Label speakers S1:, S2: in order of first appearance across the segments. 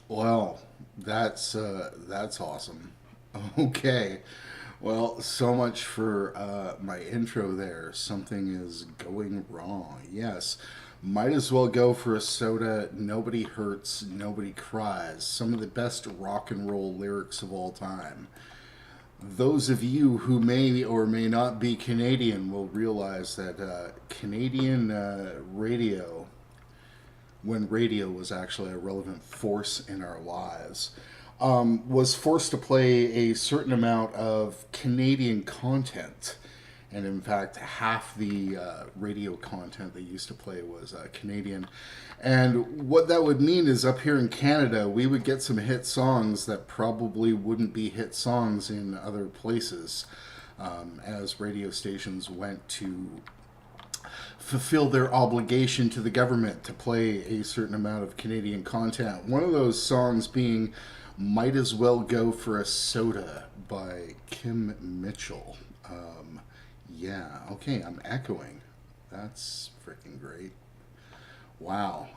S1: Well, that's awesome. Okay. Well, so much for my intro there. Something is going wrong. Yes. Might as well go for a soda. Nobody hurts, nobody cries. Some of the best rock and roll lyrics of all time. Those of you who may or may not be Canadian will realize that Canadian radio, when radio was actually a relevant force in our lives, was forced to play a certain amount of Canadian content. And in fact, half the radio content they used to play was Canadian. And what that would mean is up here in Canada, we would get some hit songs that probably wouldn't be hit songs in other places, as radio stations went to fulfill their obligation to the government to play a certain amount of Canadian content. One of those songs being Might As Well Go for a Soda by Kim Mitchell. Yeah, okay, I'm echoing. That's freaking great. Wow.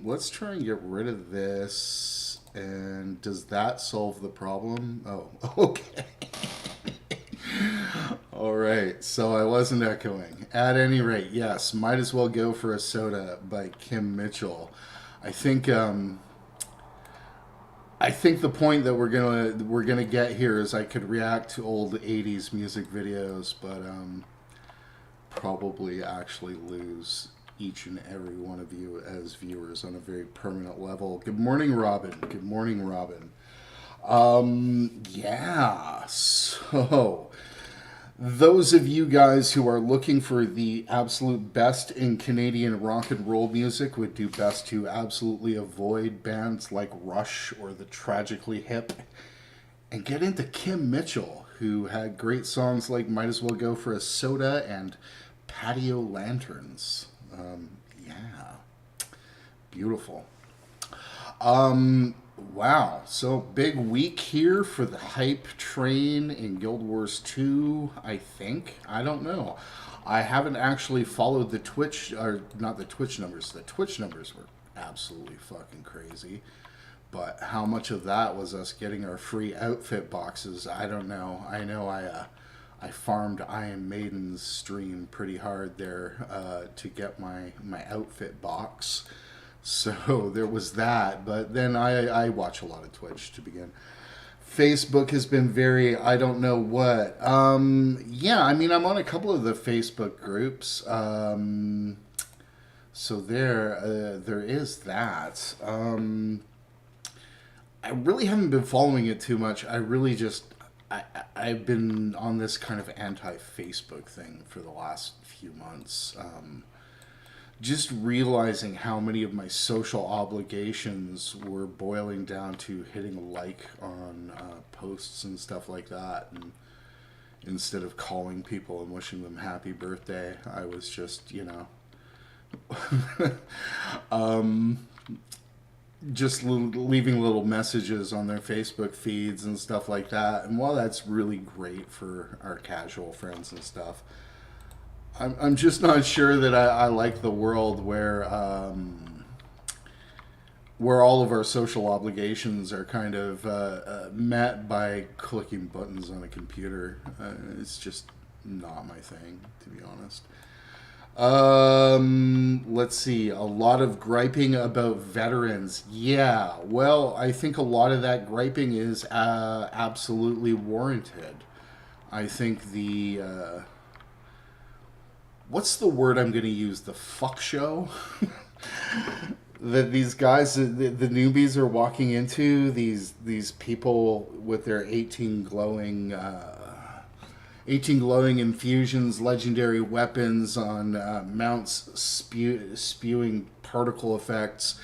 S1: Let's try and get rid of this. And does that solve the problem? Oh, okay. All right, so I wasn't echoing. At any rate, yes, Might As Well Go for a Soda by Kim Mitchell. I think I think the point that we're gonna get here is I could react to old '80s music videos, but probably actually lose each and every one of you as viewers on a very permanent level. Good morning, Robin. Good morning, Robin. Yeah. So those of you guys who are looking for the absolute best in Canadian rock and roll music would do best to absolutely avoid bands like Rush or the Tragically Hip and get into Kim Mitchell, who had great songs like Might As Well Go for a Soda and Patio Lanterns. Yeah, beautiful. Wow. So big week here for the hype train in Guild Wars 2, I think. I don't know. I haven't actually followed the Twitch, or not the Twitch numbers. The Twitch numbers were absolutely fucking crazy. But how much of that was us getting our free outfit boxes? I don't know. I know I farmed Iron Maiden's stream pretty hard there to get my outfit box. So there was that, but then I watch a lot of Twitch to begin. Facebook has been very, I don't know what. Yeah, I mean, I'm on a couple of the Facebook groups. So there is that. I really haven't been following it too much. I really just, I've been on this kind of anti-Facebook thing for the last few months. Just realizing how many of my social obligations were boiling down to hitting a like on posts and stuff like that. And instead of calling people and wishing them happy birthday, I was just, just leaving little messages on their Facebook feeds and stuff like that. And while that's really great for our casual friends and stuff, I'm just not sure that I like the world where all of our social obligations are kind of met by clicking buttons on a computer. It's just not my thing, to be honest. Let's see. A lot of griping about veterans. Yeah, well, I think a lot of that griping is absolutely warranted. I think what's the word I'm going to use? The fuck show that these guys, the newbies, are walking into. These people with their 18 glowing infusions, legendary weapons on mounts spewing particle effects,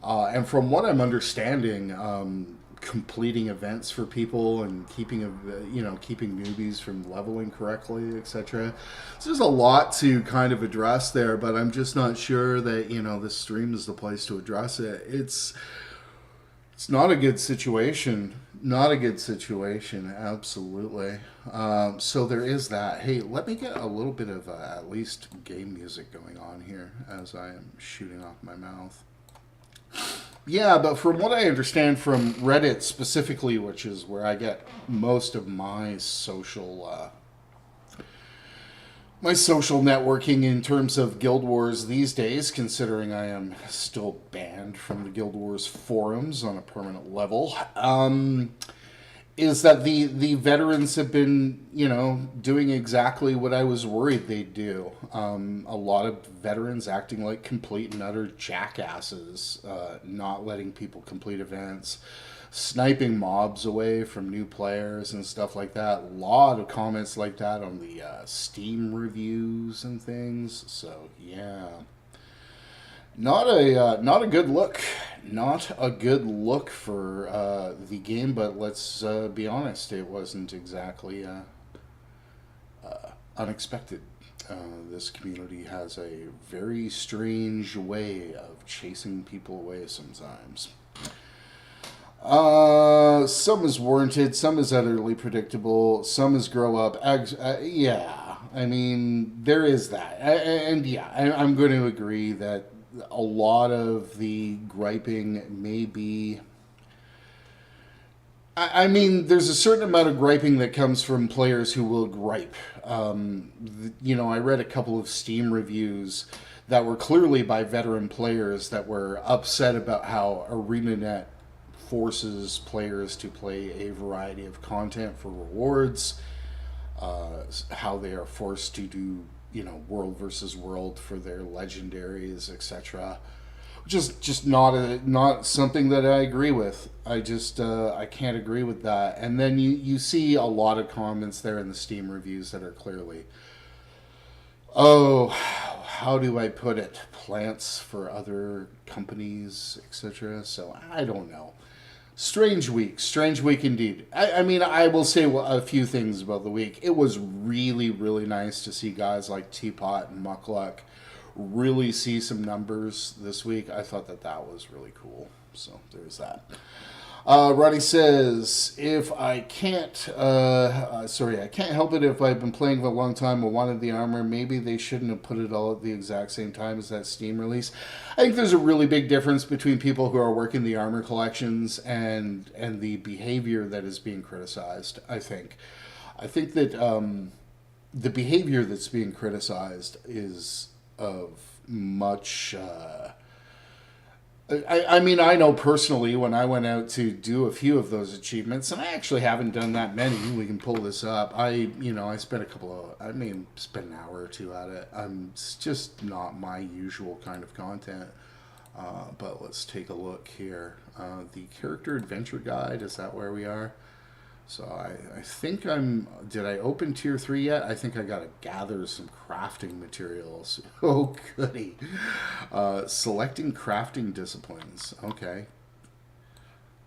S1: and from what I'm understanding, completing events for people and keeping newbies from leveling correctly, etc. So there's a lot to kind of address there, but I'm just not sure that this stream is the place to address it. It's not a good situation. Not a good situation, absolutely. So there is that. Hey, let me get a little bit of at least game music going on here as I am shooting off my mouth. Yeah, but from what I understand from Reddit specifically, which is where I get most of my social networking in terms of Guild Wars these days, considering I am still banned from the Guild Wars forums on a permanent level, is that the veterans have been, doing exactly what I was worried they'd do. A lot of veterans acting like complete and utter jackasses, not letting people complete events, sniping mobs away from new players and stuff like that. A lot of comments like that on the Steam reviews and things. So yeah, not a good look. Not a good look for the game, but let's be honest, it wasn't exactly unexpected. This community has a very strange way of chasing people away sometimes. Some is warranted, some is utterly predictable, some is grow up. Yeah, I mean, there is that. And yeah, I'm going to agree that a lot of the griping may be. I mean, there's a certain amount of griping that comes from players who will gripe. I read a couple of Steam reviews that were clearly by veteran players that were upset about how ArenaNet forces players to play a variety of content for rewards, how they are forced to do, world versus world for their legendaries, etc. Just not something that I agree with. I can't agree with that. And then you see a lot of comments there in the Steam reviews that are clearly, oh, how do I put it? Plants for other companies, etc. So I don't know. Strange week indeed. I mean, I will say a few things about the week. It was really, really nice to see guys like Teapot and Muckluck really see some numbers this week. I thought that was really cool. So there's that. Ronnie says, if I can't, I can't help it if I've been playing for a long time and wanted the armor. Maybe they shouldn't have put it all at the exact same time as that Steam release. I think there's a really big difference between people who are working the armor collections and the behavior that is being criticized. I think that the behavior that's being criticized is of much. I mean, I know personally when I went out to do a few of those achievements, and I actually haven't done that many. We can pull this up. I spent spent an hour or two at it. It's just not my usual kind of content. But let's take a look here. The character adventure guide, is that where we are? So I think did I open tier 3 yet? I think I gotta gather some crafting materials. Oh, goody. Selecting crafting disciplines. Okay.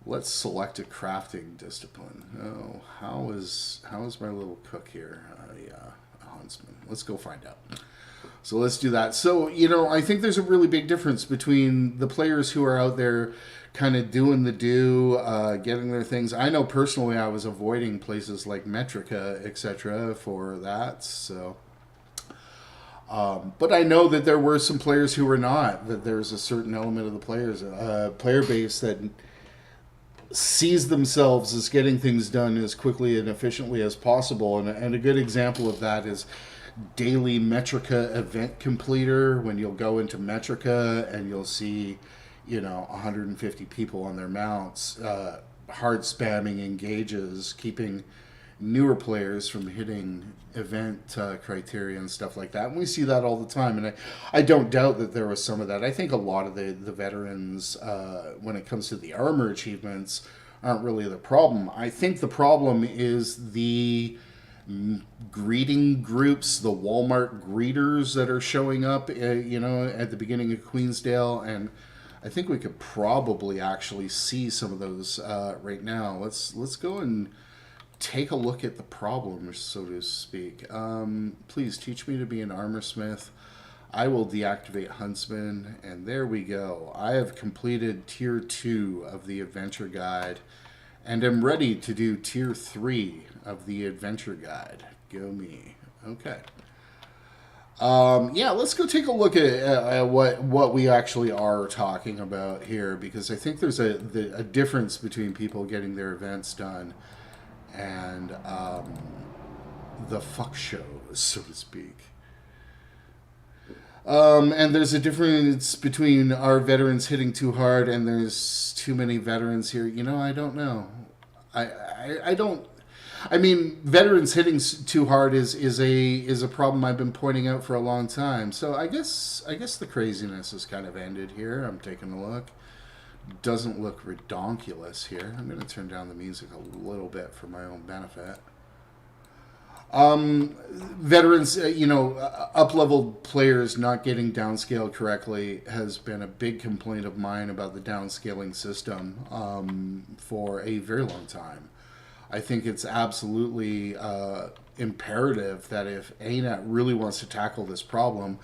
S1: Let's select a crafting discipline. Oh, how is my little cook here? A huntsman. Let's go find out. So let's do that. So, I think there's a really big difference between the players who are out there kind of doing getting their things. I know personally I was avoiding places like Metrica, etc. for that. So, but I know that there were some players who were not. That there's a certain element of the player base that sees themselves as getting things done as quickly and efficiently as possible. And a good example of that is daily Metrica event completer, when you'll go into Metrica and you'll see 150 people on their mounts, hard spamming engages, keeping newer players from hitting event criteria and stuff like that. And we see that all the time. And I don't doubt that there was some of that. I think a lot of the veterans, when it comes to the armor achievements, aren't really the problem. I think the problem is the greeting groups, the Walmart greeters that are showing up, at the beginning of Queensdale, and I think we could probably actually see some of those right now. Let's go and take a look at the problem, so to speak. Please teach me to be an armor smith. I will deactivate Huntsman, and there we go. I have completed Tier 2 of the Adventure Guide, and am ready to do Tier 3 of the Adventure Guide. Go me. Okay. Yeah, let's go take a look at what we actually are talking about here, because I think there's a difference between people getting their events done and the fuck show, so to speak. And there's a difference between our veterans hitting too hard and there's too many veterans here. I don't know. I don't. I mean, veterans hitting too hard is a problem I've been pointing out for a long time. So I guess the craziness has kind of ended here. I'm taking a look. Doesn't look redonkulous here. I'm going to turn down the music a little bit for my own benefit. Veterans, up-leveled players not getting downscaled correctly has been a big complaint of mine about the downscaling system for a very long time. I think it's absolutely imperative that if ANET really wants to tackle this problem,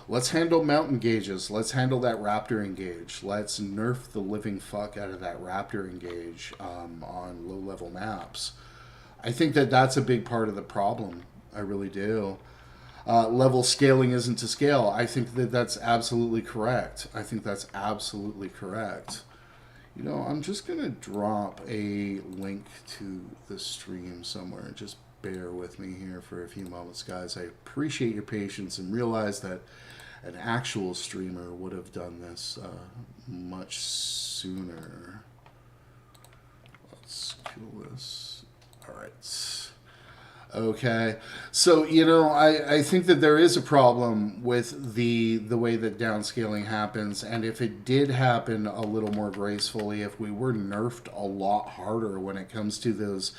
S1: let's handle mountain gauges. Let's handle that raptor engage. Let's nerf the living fuck out of that raptor engage on low-level maps. I think that that's a big part of the problem. I really do. Level scaling isn't to scale. I think that that's absolutely correct. I think that's absolutely correct. I'm just going to drop a link to the stream somewhere. Just bear with me here for a few moments, guys. I appreciate your patience and realize that an actual streamer would have done this much sooner. Let's kill this. All right. Okay. So, I think that there is a problem with the way that downscaling happens. And if it did happen a little more gracefully, if we were nerfed a lot harder when it comes to those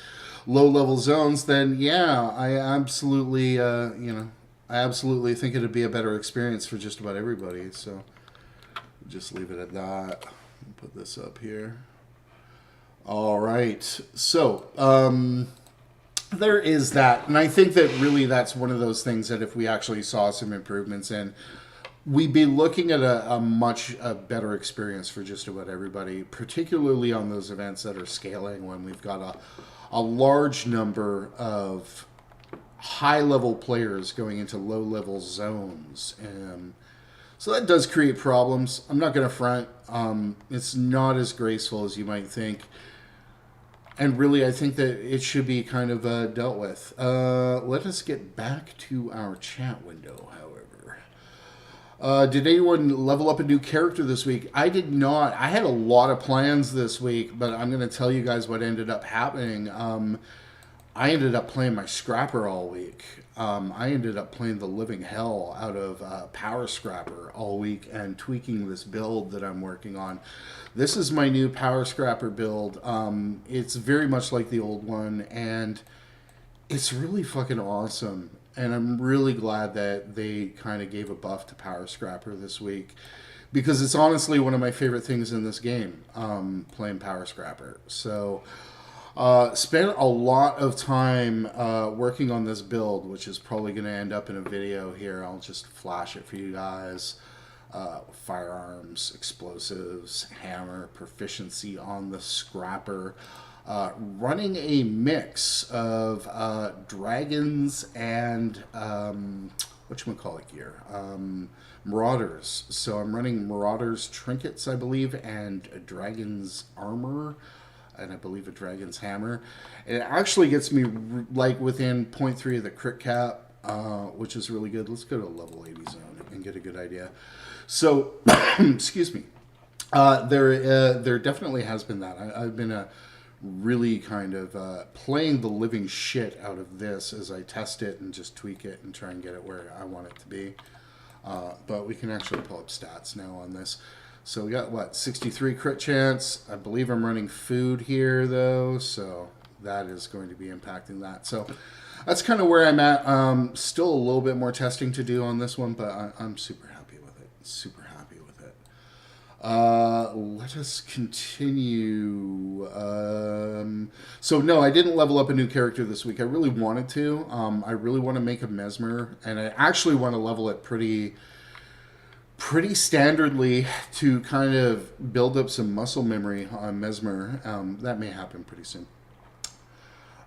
S1: low-level zones, then yeah, I absolutely, I absolutely think it'd be a better experience for just about everybody. So just leave it at that. Put this up here. All right. So, there is that. And I think that really that's one of those things that if we actually saw some improvements in, we'd be looking at a much better experience for just about everybody, particularly on those events that are scaling when we've got a large number of high-level players going into low-level zones. And so that does create problems. I'm not going to front. It's not as graceful as you might think. And really, I think that it should be kind of dealt with. Let us get back to our chat window, however. Did anyone level up a new character this week? I did not. I had a lot of plans this week, but I'm going to tell you guys what ended up happening. I ended up playing my Scrapper all week. I ended up playing the living hell out of Power Scrapper all week and tweaking this build that I'm working on. This is my new Power Scrapper build. It's very much like the old one, and it's really fucking awesome. And I'm really glad that they kind of gave a buff to Power Scrapper this week, because it's honestly one of my favorite things in this game, playing Power Scrapper. So spent a lot of time working on this build, which is probably going to end up in a video here. I'll just flash it for you guys. Firearms, explosives, hammer, proficiency on the Scrapper. Running a mix of dragons and whatchamacallit gear. Marauders. So I'm running Marauders trinkets, I believe, and a dragon's armor, and I believe a dragon's hammer. It actually gets me like within 0.3 of the crit cap, which is really good. Let's go to a level 80 zone and get a good idea. So, excuse me. There definitely has been that. I've been really kind of playing the living shit out of this as I test it and just tweak it and try and get it where I want it to be. But we can actually pull up stats now on this. So we got, 63 crit chance. I believe I'm running food here, though, so that is going to be impacting that. So that's kind of where I'm at. Still a little bit more testing to do on this one, but I'm super happy with it. Super happy with it. Let us continue. So no, I didn't level up a new character this week. I really wanted to. I really want to make a Mesmer, and I actually want to level it pretty standardly to kind of build up some muscle memory on Mesmer. That may happen pretty soon.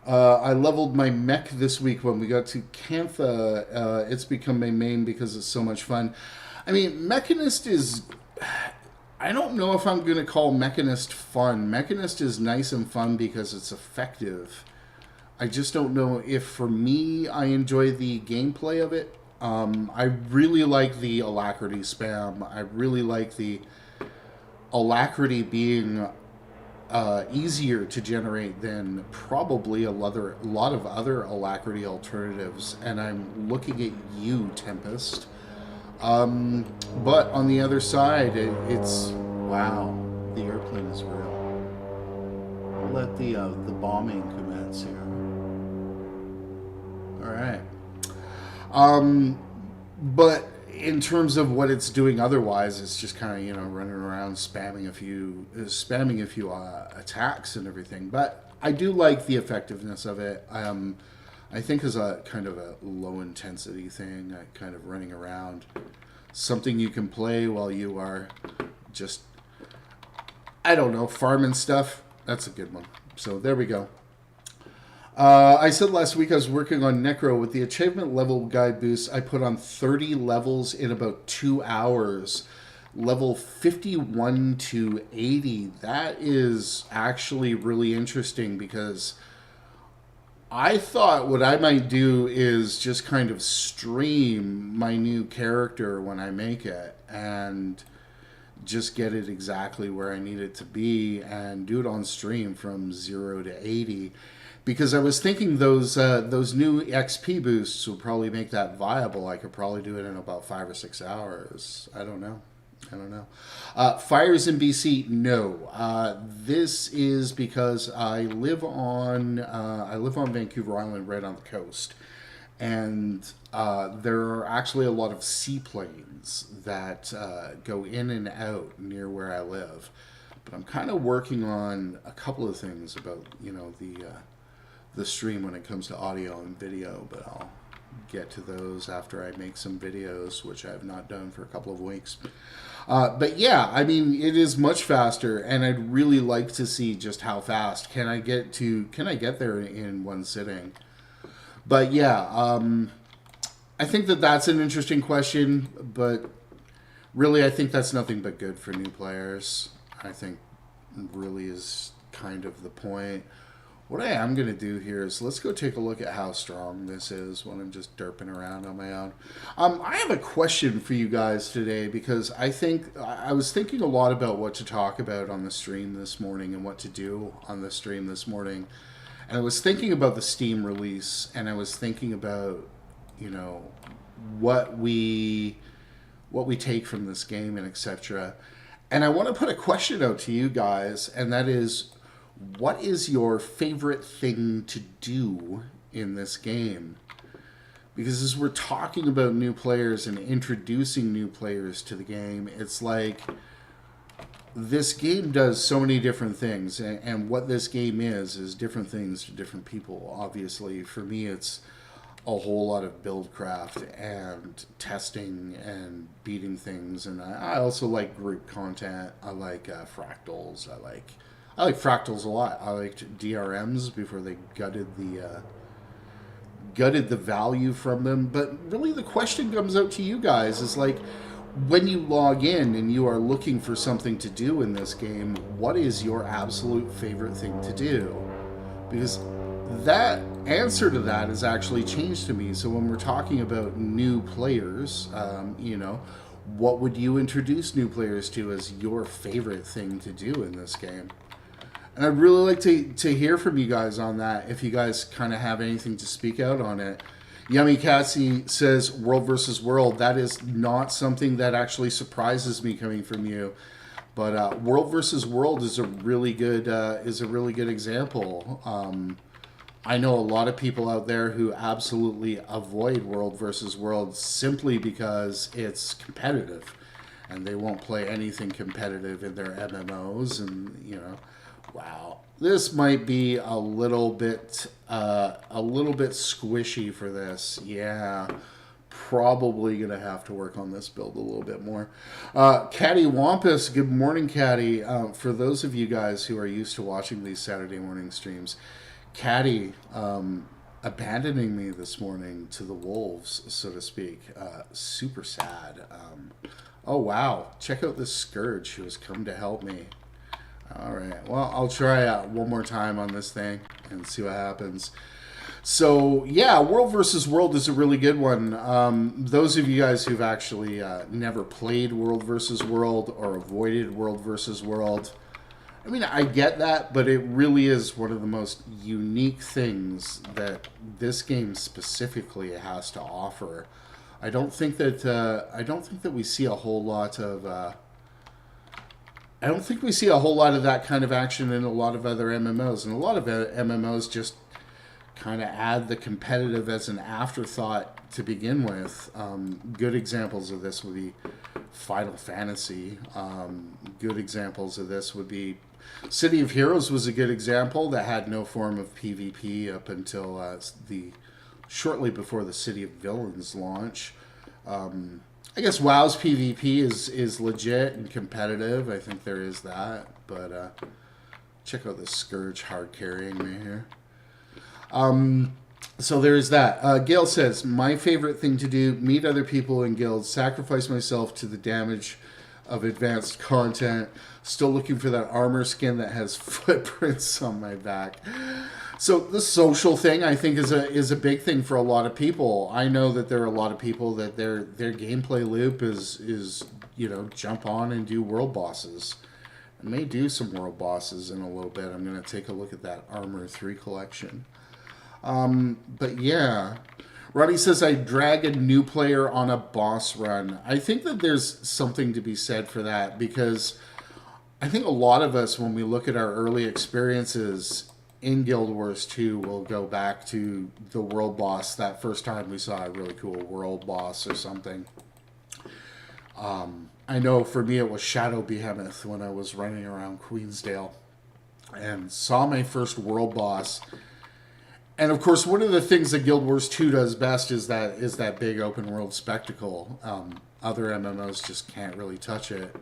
S1: I leveled my mech this week when we got to Cantha. It's become my main because it's so much fun. I mean, Mechanist is. I don't know if I'm going to call Mechanist fun. Mechanist is nice and fun because it's effective. I just don't know if for me I enjoy the gameplay of it. I really like the alacrity spam. I really like the alacrity being easier to generate than probably lot of other alacrity alternatives. And I'm looking at you, Tempest. But on the other side, it's wow. The airplane is real. I'll let the bombing commence here. All right. But in terms of what it's doing otherwise, it's just kind of running around spamming a few attacks and everything. But I do like the effectiveness of it. I think as a kind of a low intensity thing, kind of running around, something you can play while you are just, I don't know, farming stuff. That's a good one. So there we go. I said last week I was working on Necro. With the achievement level guide boost, I put on 30 levels in about 2 hours. Level 51 to 80. That is actually really interesting because I thought what I might do is just kind of stream my new character when I make it and just get it exactly where I need it to be and do it on stream from 0 to 80. Because I was thinking those new XP boosts will probably make that viable. I could probably do it in about 5 or 6 hours. I don't know. Fires in BC? No. This is because I live on Vancouver Island, right on the coast, and there are actually a lot of seaplanes that go in and out near where I live. But I'm kind of working on a couple of things about the stream when it comes to audio and video, but I'll get to those after I make some videos, which I have not done for a couple of weeks. But yeah, I mean, it is much faster, and I'd really like to see just how fast can I get there in one sitting. But yeah, I think that's an interesting question, but really I think that's nothing but good for new players. I think really is kind of the point. What I am going to do here is let's go take a look at how strong this is when I'm just derping around on my own. I have a question for you guys today because I was thinking a lot about what to talk about on the stream this morning and what to do on the stream this morning. And I was thinking about the Steam release, and I was thinking about, what we take from this game and etc. And I want to put a question out to you guys, and that is, what is your favorite thing to do in this game? Because as we're talking about new players and introducing new players to the game, it's like this game does so many different things. And what this game is different things to different people. Obviously, for me, it's a whole lot of buildcraft and testing and beating things. And I also like group content. I like fractals. I like fractals a lot. I liked DRMs before they gutted the value from them. But really the question comes out to you guys is like, when you log in and you are looking for something to do in this game, what is your absolute favorite thing to do? Because that answer to that has actually changed to me. So when we're talking about new players, what would you introduce new players to as your favorite thing to do in this game? And I'd really like to hear from you guys on that, if you guys kind of have anything to speak out on it. Yummy Cassie says World versus World. That is not something that actually surprises me coming from you. But World versus World is a really good example. I know a lot of people out there who absolutely avoid World versus World simply because it's competitive, and they won't play anything competitive in their MMOs. And wow, this might be a little bit squishy for this. Yeah, probably gonna have to work on this build a little bit more. Caddy Wampus, good morning, Caddy. For those of you guys who are used to watching these Saturday morning streams, Caddy abandoning me this morning to the wolves, so to speak. Super sad. Oh, wow. Check out this Scourge who has come to help me. All right. Well, I'll try one more time on this thing and see what happens. So, yeah, World versus World is a really good one. Those of you guys who've actually never played World versus World or avoided World versus World, I mean, I get that, but it really is one of the most unique things that this game specifically has to offer. I don't think that we see a whole lot of. I don't think we see a whole lot of that kind of action in a lot of other MMOs, and a lot of MMOs just kind of add the competitive as an afterthought to begin with. Good examples of this would be Final Fantasy. Good examples of this would be City of Heroes was a good example that had no form of PvP up until the shortly before the City of Villains launch. I guess WoW's PvP is legit and competitive. I think there is that, but check out this Scourge hard carrying me here. So there's that. Gail says, my favorite thing to do, meet other people in guilds, sacrifice myself to the damage of advanced content, still looking for that armor skin that has footprints on my back. So the social thing, I think, is a big thing for a lot of people. I know that there are a lot of people that their gameplay loop is jump on and do world bosses. I may do some world bosses in a little bit. I'm going to take a look at that Armor 3 collection. But yeah, Ronnie says, I drag a new player on a boss run. I think that there's something to be said for that, because I think a lot of us, when we look at our early experiences in Guild Wars 2, will go back to the world boss, that first time we saw a really cool world boss or something. I know for me it was Shadow Behemoth when I was running around Queensdale and saw my first world boss. And of course, one of the things that Guild Wars 2 does best is that big open world spectacle. Other MMOs just can't really touch it.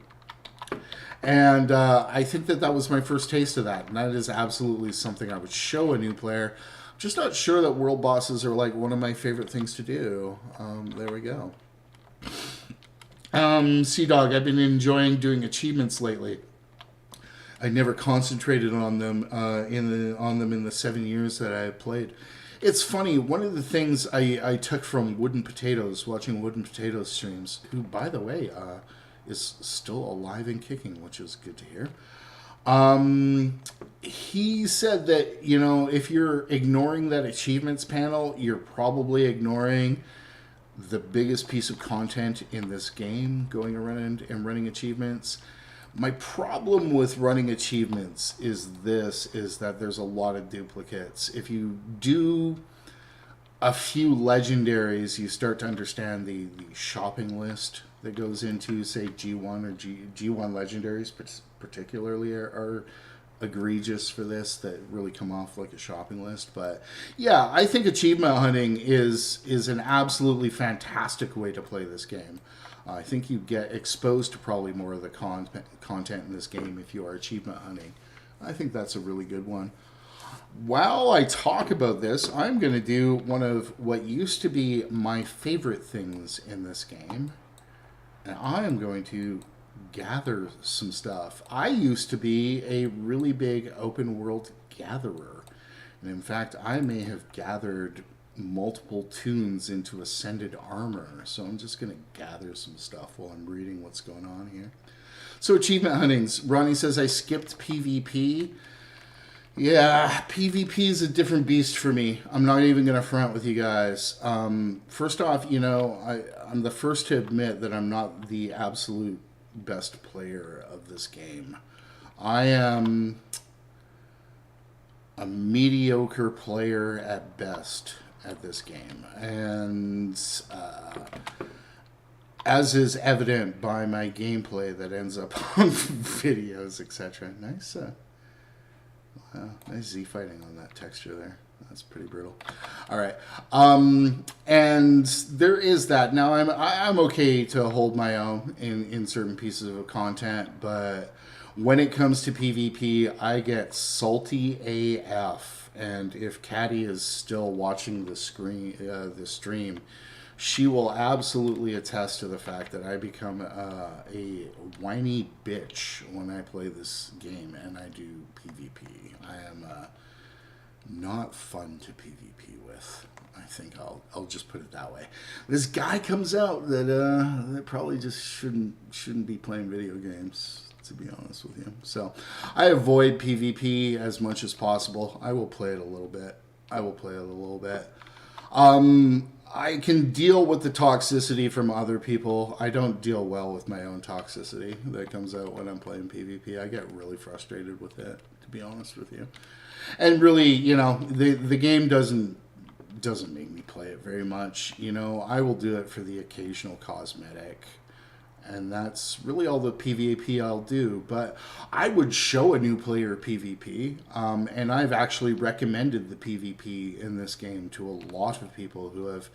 S1: And I think that was my first taste of that. And that is absolutely something I would show a new player. I'm just not sure that world bosses are like one of my favorite things to do. There we go. Sea-Dog, I've been enjoying doing achievements lately. I never concentrated on them in the 7 years that I played. It's funny, one of the things I took from Wooden Potatoes, watching Wooden Potatoes streams, who, by the way, is still alive and kicking, which is good to hear. He said that, if you're ignoring that achievements panel, you're probably ignoring the biggest piece of content in this game, going around and running achievements. My problem with running achievements is that there's a lot of duplicates. If you do a few legendaries, you start to understand the shopping list that goes into, say, G1 or G1 legendaries particularly are egregious for this, that really come off like a shopping list. But yeah, I think achievement hunting is an absolutely fantastic way to play this game. I think you get exposed to probably more of the content in this game if you are achievement hunting. I think that's a really good one. While I talk about this, I'm going to do one of what used to be my favorite things in this game. And I am going to gather some stuff. I used to be a really big open world gatherer. And in fact, I may have gathered multiple tunes into Ascended Armor. So I'm just going to gather some stuff while I'm reading what's going on here. So achievement huntings. Ronnie says, I skipped PvP. Yeah, PvP is a different beast for me. I'm not even going to front with you guys. First off, I'm the first to admit that I'm not the absolute best player of this game. I am a mediocre player at best at this game, and as is evident by my gameplay that ends up on videos, etc. Nice Z fighting on that texture there. That's pretty brutal. All right, and there is that. Now I'm okay to hold my own in certain pieces of content, but when it comes to PvP, I get salty AF. and if Caddy is still watching the stream, she will absolutely attest to the fact that I become a whiny bitch when I play this game and I do PvP. I am not fun to PvP with. I think I'll just put it that way. This guy comes out that probably just shouldn't be playing video games, to be honest with you. So I avoid PvP as much as possible. I will play it a little bit. I can deal with the toxicity from other people. I don't deal well with my own toxicity that comes out when I'm playing PvP. I get really frustrated with it, to be honest with you. And really, you know, the game doesn't make me play it very much. You know, I will do it for the occasional cosmetic, and that's really all the PvP I'll do. But I would show a new player PvP, and I've actually recommended the PvP in this game to a lot of people who have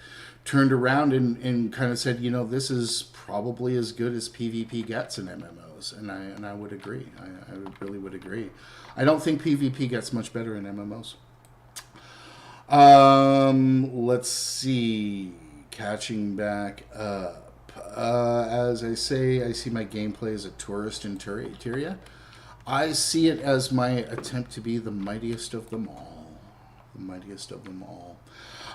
S1: turned around and kind of said, you know, this is probably as good as PvP gets in MMOs, and I would agree. I really would agree. I don't think PvP gets much better in MMOs. Let's see. Catching back up. As I say, I see my gameplay as a tourist in Tyria. I see it as my attempt to be the mightiest of them all. The mightiest of them all.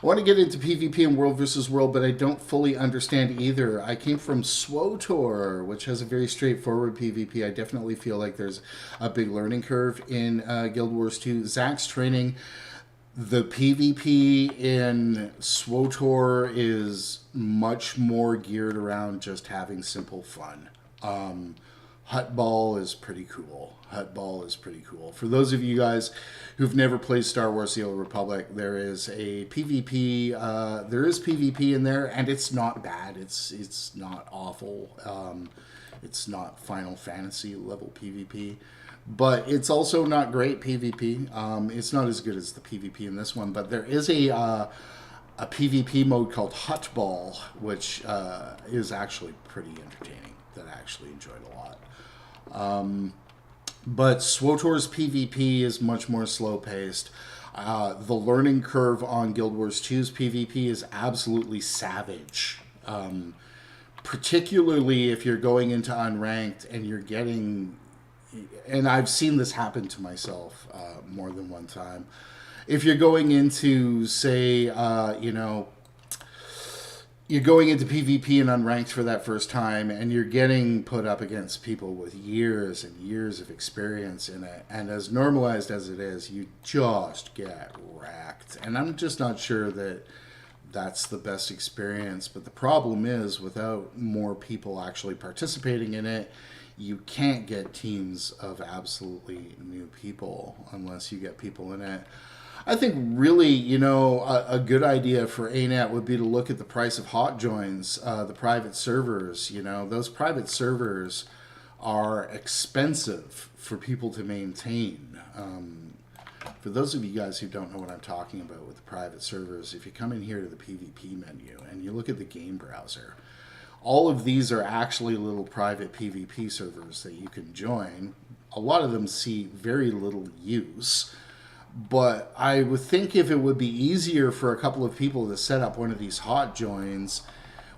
S1: I want to get into PvP and World versus World, but I don't fully understand either. I came from SWTOR, which has a very straightforward PvP. I definitely feel like there's a big learning curve in Guild Wars 2. Zach's training. The PvP in SWTOR is much more geared around just having simple fun. Hutball is pretty cool. For those of you guys who've never played Star Wars: The Old Republic, there is a PvP. There is PvP in there, and it's not bad. It's not awful. It's not Final Fantasy level PvP. But it's also not great PvP. It's not as good as the PvP in this one. But there is a PvP mode called Hutball, which is actually pretty entertaining. That I actually enjoyed a lot. But SWTOR's PvP is much more slow-paced. The learning curve on Guild Wars 2's PvP is absolutely savage. Particularly if you're going into unranked and you're getting... And I've seen this happen to myself more than one time. If you're going into, say, you're going into PvP and unranked for that first time, and you're getting put up against people with years and years of experience in it, and as normalized as it is, you just get wrecked. And I'm just not sure that that's the best experience. But the problem is, without more people actually participating in it, you can't get teams of absolutely new people unless you get people in it. I think really, a good idea for ANET would be to look at the price of hot joins, the private servers. Those private servers are expensive for people to maintain. For those of you guys who don't know what I'm talking about with the private servers, if you come in here to the PvP menu and you look at the game browser, all of these are actually little private PvP servers that you can join. A lot of them see very little use. But I would think if it would be easier for a couple of people to set up one of these hot joins,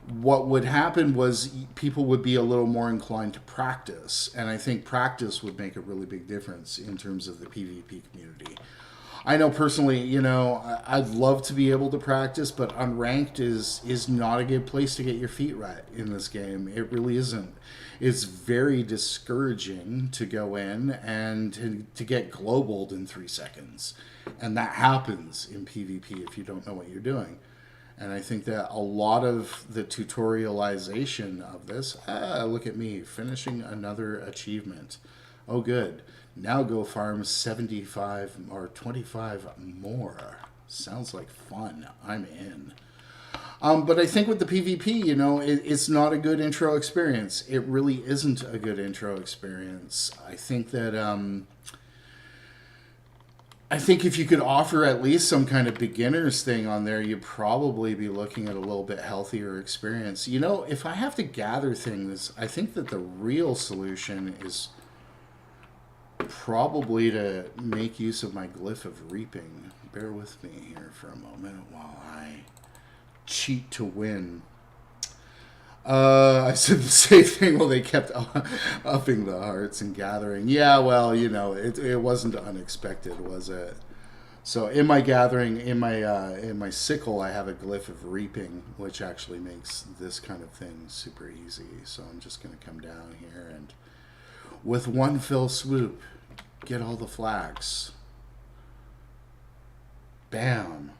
S1: what would happen was people would be a little more inclined to practice. And I think practice would make a really big difference in terms of the PvP community. I know personally, I'd love to be able to practice, but unranked is not a good place to get your feet wet in this game. It really isn't. It's very discouraging to go in and to get globaled in 3 seconds. And that happens in PvP if you don't know what you're doing. And I think that a lot of the tutorialization of this, look at me, finishing another achievement. Oh, good. Now go farm 75 or 25 more. Sounds like fun. I'm in. But I think with the PvP, it's not a good intro experience. It really isn't a good intro experience. I think that, if you could offer at least some kind of beginner's thing on there, you'd probably be looking at a little bit healthier experience. If I have to gather things, I think that the real solution is probably to make use of my glyph of reaping, bear with me here for a moment while I cheat to win. I said the same thing while they kept upping the hearts and gathering. Yeah, well, you know, it wasn't unexpected, was it? So in my gathering, in my sickle, I have a glyph of reaping, which actually makes this kind of thing super easy. So I'm just going to come down here and, with one fell swoop, get all the flags. Bam.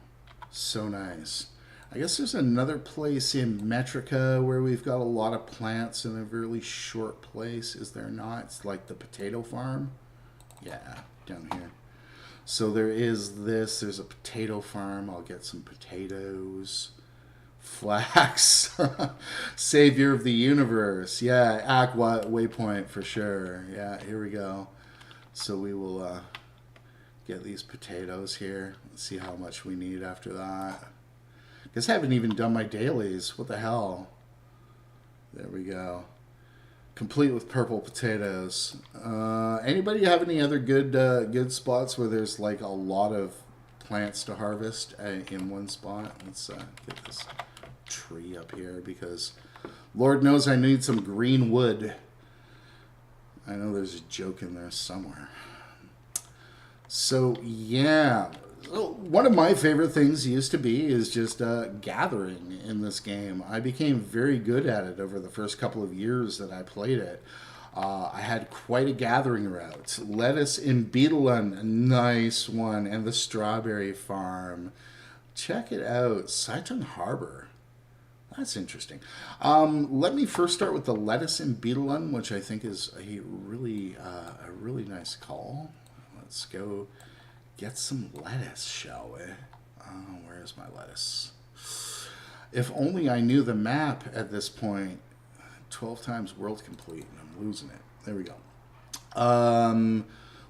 S1: So nice. I guess there's another place in Metrica where we've got a lot of plants in a really short place. Is there not? It's like the potato farm. Yeah, down here. So there is this. There's a potato farm. I'll get some potatoes. Flax. Savior of the universe. Yeah, Aqua waypoint for sure. Yeah, here we go. So we will get these potatoes here. Let's see how much we need after that. Guess I haven't even done my dailies. What the hell? There we go. Complete with purple potatoes. Anybody have any other good spots where there's like a lot of plants to harvest in one spot? Let's get this tree up here because Lord knows I need some green wood. I know there's a joke in there somewhere. So yeah. One of my favorite things used to be is just gathering in this game. I became very good at it over the first couple of years that I played it. I had quite a gathering route. Lettuce in Beetleun, a nice one, and the strawberry farm. Check it out, Saitung Harbor. That's interesting. Let me first start with the lettuce in Beetleun, which I think is a really nice call. Let's go. Get some lettuce, shall we? Where's my lettuce? If only I knew the map at this point. 12 times world complete, and I'm losing it. There we go.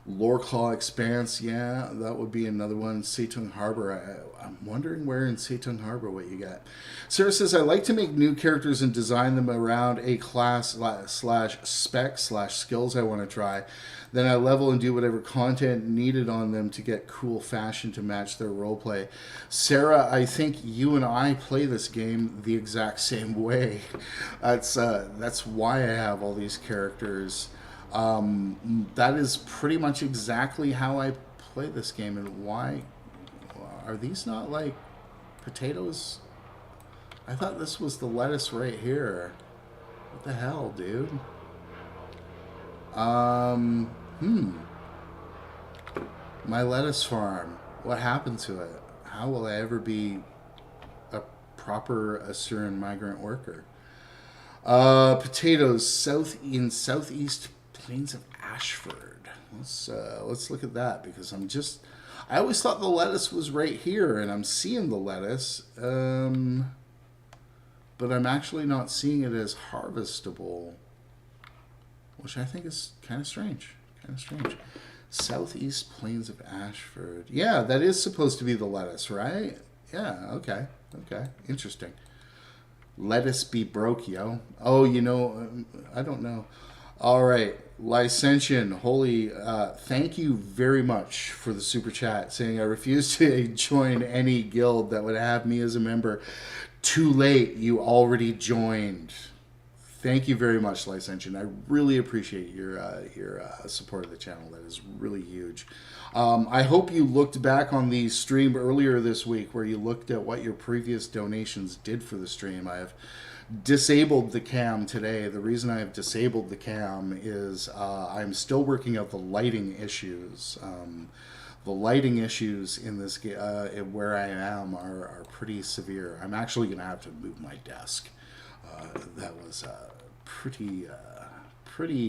S1: Loreclaw Expanse, yeah, that would be another one. Saitung Harbor, I'm wondering where in Saitung Harbor what you got. Sarah says, I like to make new characters and design them around a class / spec / skills I want to try. Then I level and do whatever content needed on them to get cool fashion to match their roleplay. Sarah, I think you and I play this game the exact same way. That's why I have all these characters. That is pretty much exactly how I play this game. And why are these not like potatoes? I thought this was the lettuce right here. What the hell, dude? My lettuce farm. What happened to it? How will I ever be a proper Assyrian migrant worker? Potatoes southeast Plains of Ashford. Let's look at that because I always thought the lettuce was right here, and I'm seeing the lettuce, but I'm actually not seeing it as harvestable, which I think is kind of strange. Southeast Plains of Ashford. Yeah, that is supposed to be the lettuce, right? Yeah. Okay. Interesting. Lettuce be broke, yo. Oh, I don't know. All right, Licentian, holy, thank you very much for the super chat saying I refuse to join any guild that would have me as a member. Too late, you already joined. Thank you very much, Licentian. I really appreciate your support of the channel. That is really huge. I hope you looked back on the stream earlier this week where you looked at what your previous donations did for the stream. I have disabled the cam today. The reason I have disabled the cam is I'm still working out the lighting issues. The lighting issues in this where I am are pretty severe. I'm actually going to have to move my desk. That was pretty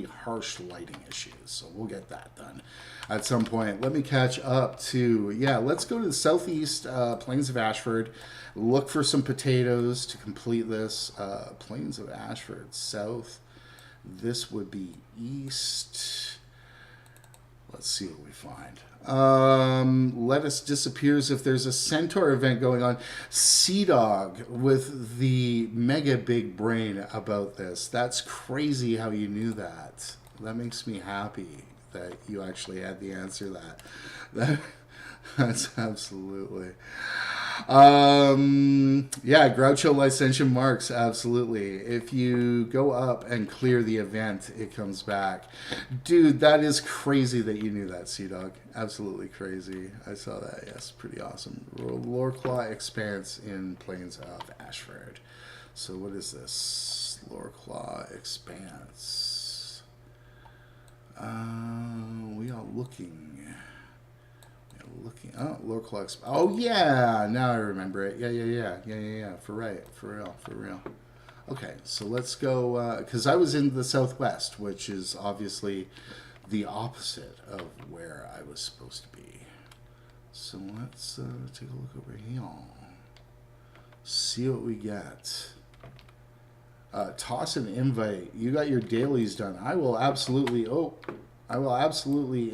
S1: harsh lighting issues, so we'll get that done at some point. Let me catch up to, let's go to the southeast Plains of Ashford, look for some potatoes to complete this. Plains of Ashford, south. This would be east. Let's see what we find. Lettuce disappears if there's a centaur event going on. Sea Dog with the mega big brain about this. That's crazy how you knew that. That makes me happy that you actually had the answer to that. That's absolutely. Yeah, Groucho Licentium Marks, absolutely. If you go up and clear the event, it comes back. Dude, that is crazy that you knew that, Sea Dog. Absolutely crazy. I saw that, yes. Pretty awesome. Loreclaw Expanse in Plains of Ashford. So what is this? Loreclaw Expanse. We are looking. Oh, Loreclaw Expanse. Oh yeah, now I remember it. Yeah. For real. Okay, so let's go. Because I was in the Southwest, which is obviously the opposite of where I was supposed to be. So let's take a look over here. See what we get. Toss an invite. You got your dailies done. I will absolutely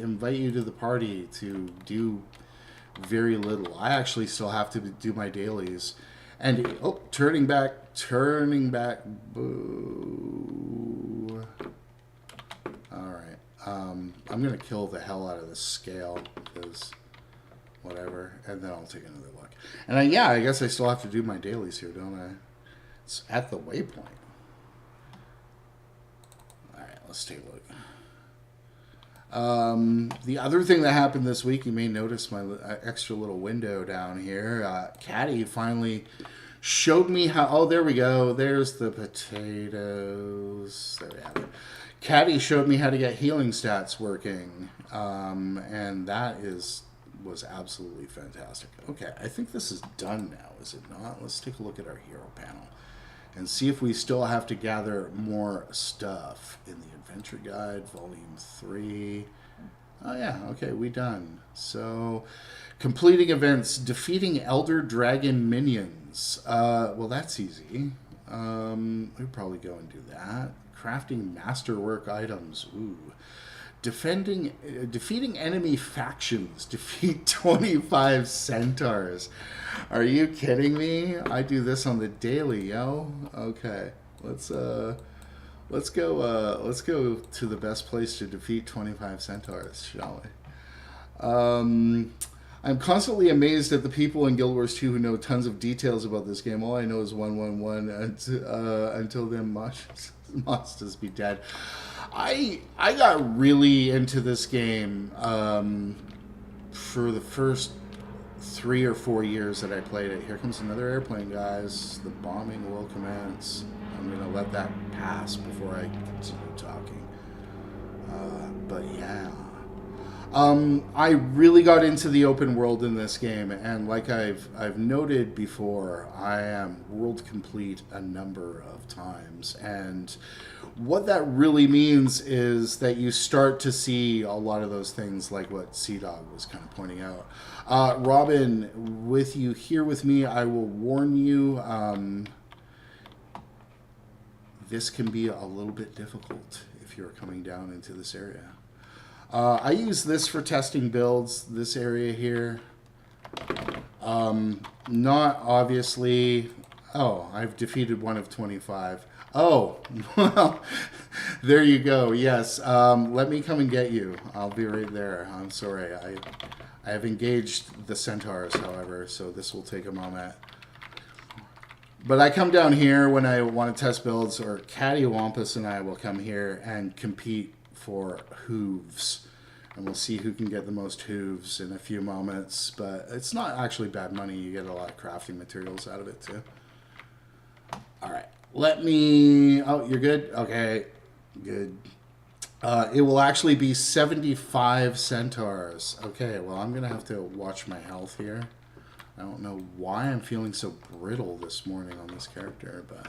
S1: invite you to the party to do very little. I actually still have to do my dailies. And turning back. Boo. Alright. I'm gonna kill the hell out of this scale because whatever. And then I'll take another look. And I guess I still have to do my dailies here, don't I? It's at the waypoint. Alright, let's take a look. The other thing that happened this week, you may notice my extra little window down here. Caddy finally showed me how. Oh, there we go. There's the potatoes. There we have it. Caddy showed me how to get healing stats working, and that was absolutely fantastic. Okay, I think this is done now, is it not? Let's take a look at our hero panel and see if we still have to gather more stuff in the Adventure Guide, Volume 3. Oh yeah, okay, we done. So, completing events, defeating Elder Dragon minions. Well, that's easy. We'll probably go and do that. Crafting masterwork items. Ooh. Defeating enemy factions. Defeat 25 centaurs. Are you kidding me? I do this on the daily, yo. Okay, let's go to the best place to defeat 25 centaurs, shall we? I'm constantly amazed at the people in Guild Wars 2 who know tons of details about this game. All I know is 111 until then monsters be dead. I got really into this game for the first 3 or 4 years that I played it. Here comes another airplane, guys. The bombing will commence. I'm going to let that pass before I continue talking. But yeah. I really got into the open world in this game, and like I've noted before, I am world complete a number of times, and what that really means is that you start to see a lot of those things like what Sea Dog was kind of pointing out. Robin, with you here with me, I will warn you, this can be a little bit difficult if you're coming down into this area. I use this for testing builds, this area here. Not obviously... Oh, I've defeated one of 25. Oh, well, there you go. Yes, let me come and get you. I'll be right there. I'm sorry. I have engaged the centaurs, however, so this will take a moment. But I come down here when I want to test builds, or Cattywampus and I will come here and compete for hooves. And we'll see who can get the most hooves in a few moments. But it's not actually bad money. You get a lot of crafting materials out of it, too. All right. Let me... Oh, you're good? Okay. Good. It will actually be 75 centaurs. Okay, well, I'm going to have to watch my health here. I don't know why I'm feeling so brittle this morning on this character, but...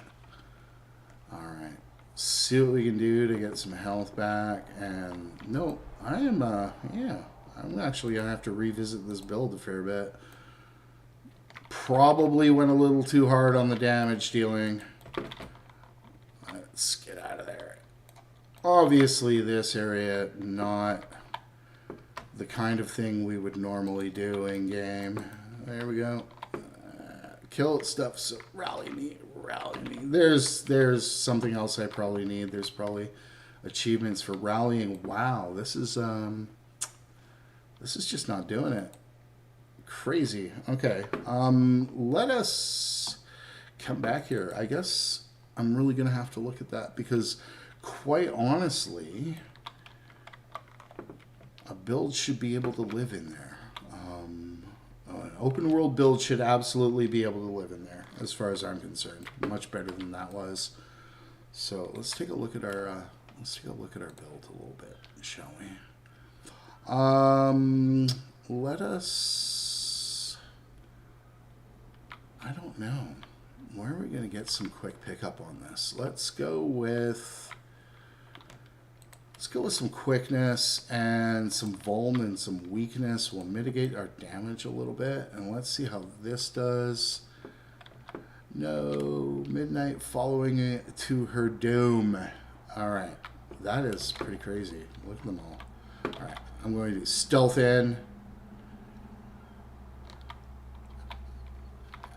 S1: Alright. See what we can do to get some health back. And, no, I am, I'm actually going to have to revisit this build a fair bit. Probably went a little too hard on the damage dealing. Let's get out of there. Obviously, this area, not the kind of thing we would normally do in game. There we go. Kill stuff, so rally me. There's something else I probably need. There's probably achievements for rallying. Wow, this is just not doing it. Crazy. Okay. Let us come back here. I guess I'm really going to have to look at that because, quite honestly, a build should be able to live in there. An open world build should absolutely be able to live in there, as far as I'm concerned. Much better than that was. So let's take a look at our build a little bit, shall we? Let us. I don't know. Where are we going to get some quick pickup on this? Let's go with some quickness and some vuln and some weakness. We'll mitigate our damage a little bit, and let's see how this does. No, midnight following it to her doom. All right, that is pretty crazy. Look at them all. All right, I'm going to stealth in,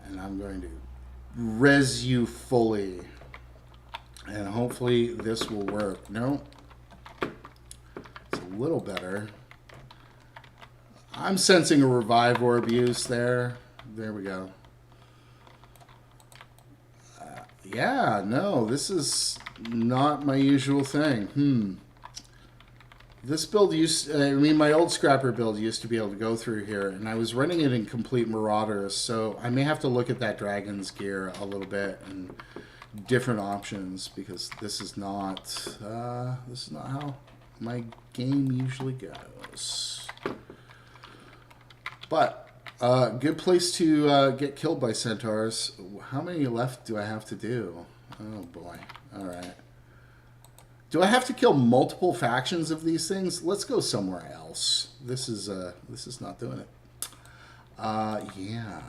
S1: and I'm going to res you fully, and hopefully this will work. No, it's a little better. I'm sensing a revive orb use there. There we go. Yeah, no, this is not my usual thing. This build my old scrapper build used to be able to go through here, and I was running it in complete Marauders, so I may have to look at that Dragon's gear a little bit and different options, because this is not how my game usually goes. But good place to get killed by centaurs. How many left do I have to do? Oh boy. All right. Do I have to kill multiple factions of these things? Let's go somewhere else. This is not doing it. Yeah.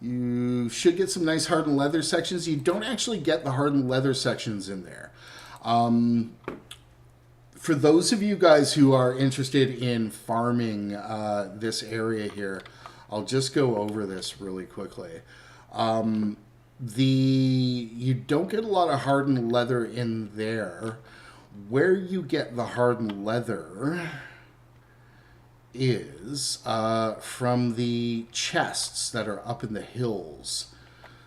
S1: You should get some nice hardened leather sections. You don't actually get the hardened leather sections in there. For those of you guys who are interested in farming this area here, I'll just go over this really quickly. You don't get a lot of hardened leather in there. Where you get the hardened leather is from the chests that are up in the hills.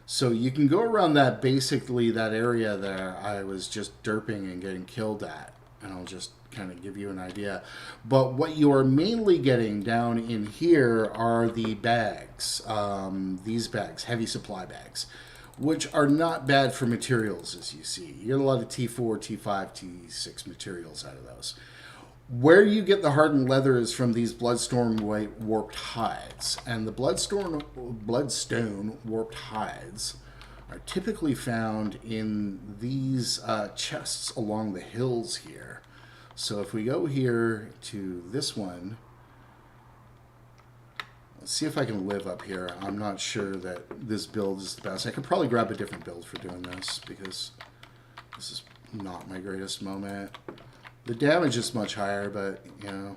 S1: So you can go around that, basically that area there I was just derping and getting killed at. And I'll just kind of give you an idea. But what you are mainly getting down in here are the bags. These bags, heavy supply bags, which are not bad for materials, as you see. You get a lot of T4, T5, T6 materials out of those. Where you get the hardened leather is from these bloodstone warped hides. And the bloodstone warped hides are typically found in these chests along the hills here. So if we go here to this one, let's see if I can live up here. I'm not sure that this build is the best. I could probably grab a different build for doing this, because this is not my greatest moment. The damage is much higher, but, you know,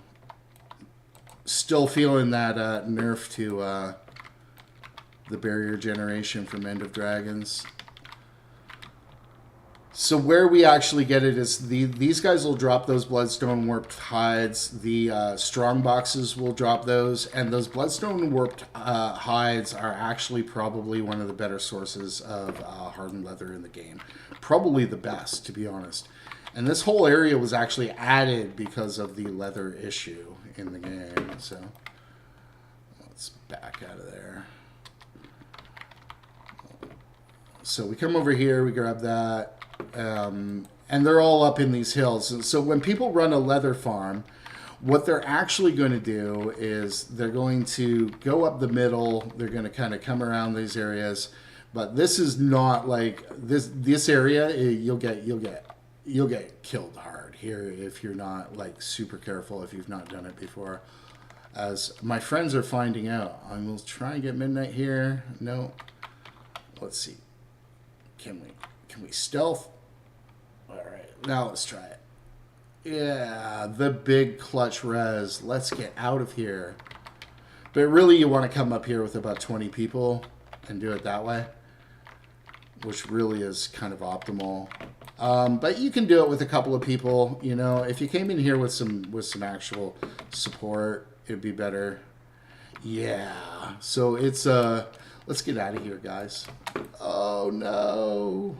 S1: still feeling that nerf to the barrier generation from End of Dragons. So where we actually get it is these guys will drop those bloodstone warped hides. The strong boxes will drop those, and those bloodstone warped hides are actually probably one of the better sources of hardened leather in the game. Probably the best, to be honest. And this whole area was actually added because of the leather issue in the game. So let's back out of there. So we come over here, we grab that. And they're all up in these hills. So when people run a leather farm, what they're actually going to do is they're going to go up the middle. They're going to kind of come around these areas. But this is not like this area. You'll get killed hard here if you're not like super careful, if you've not done it before. As my friends are finding out, I will try and get midnight here. No. Let's see. Can we stealth? All right, now let's try it. Yeah, the big clutch res. Let's get out of here. But really, you want to come up here with about 20 people and do it that way, which really is kind of optimal. But you can do it with a couple of people. You know, if you came in here with some actual support, it'd be better. Yeah. So it's let's get out of here, guys. Oh no.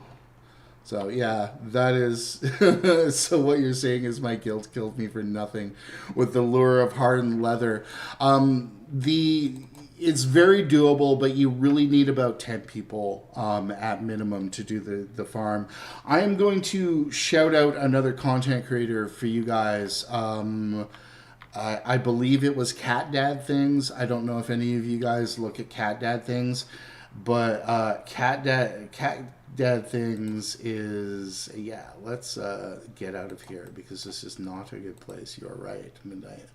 S1: So yeah, that is so what you're saying is my guilt killed me for nothing with the lure of hardened leather. The it's very doable, but you really need about 10 people at minimum to do the farm. I am going to shout out another content creator for you guys. I believe it was Cat Dad Things. I don't know if any of you guys look at Cat Dad Things, but Cat Dad Things is, yeah. Let's get out of here because this is not a good place. You're right, midnight.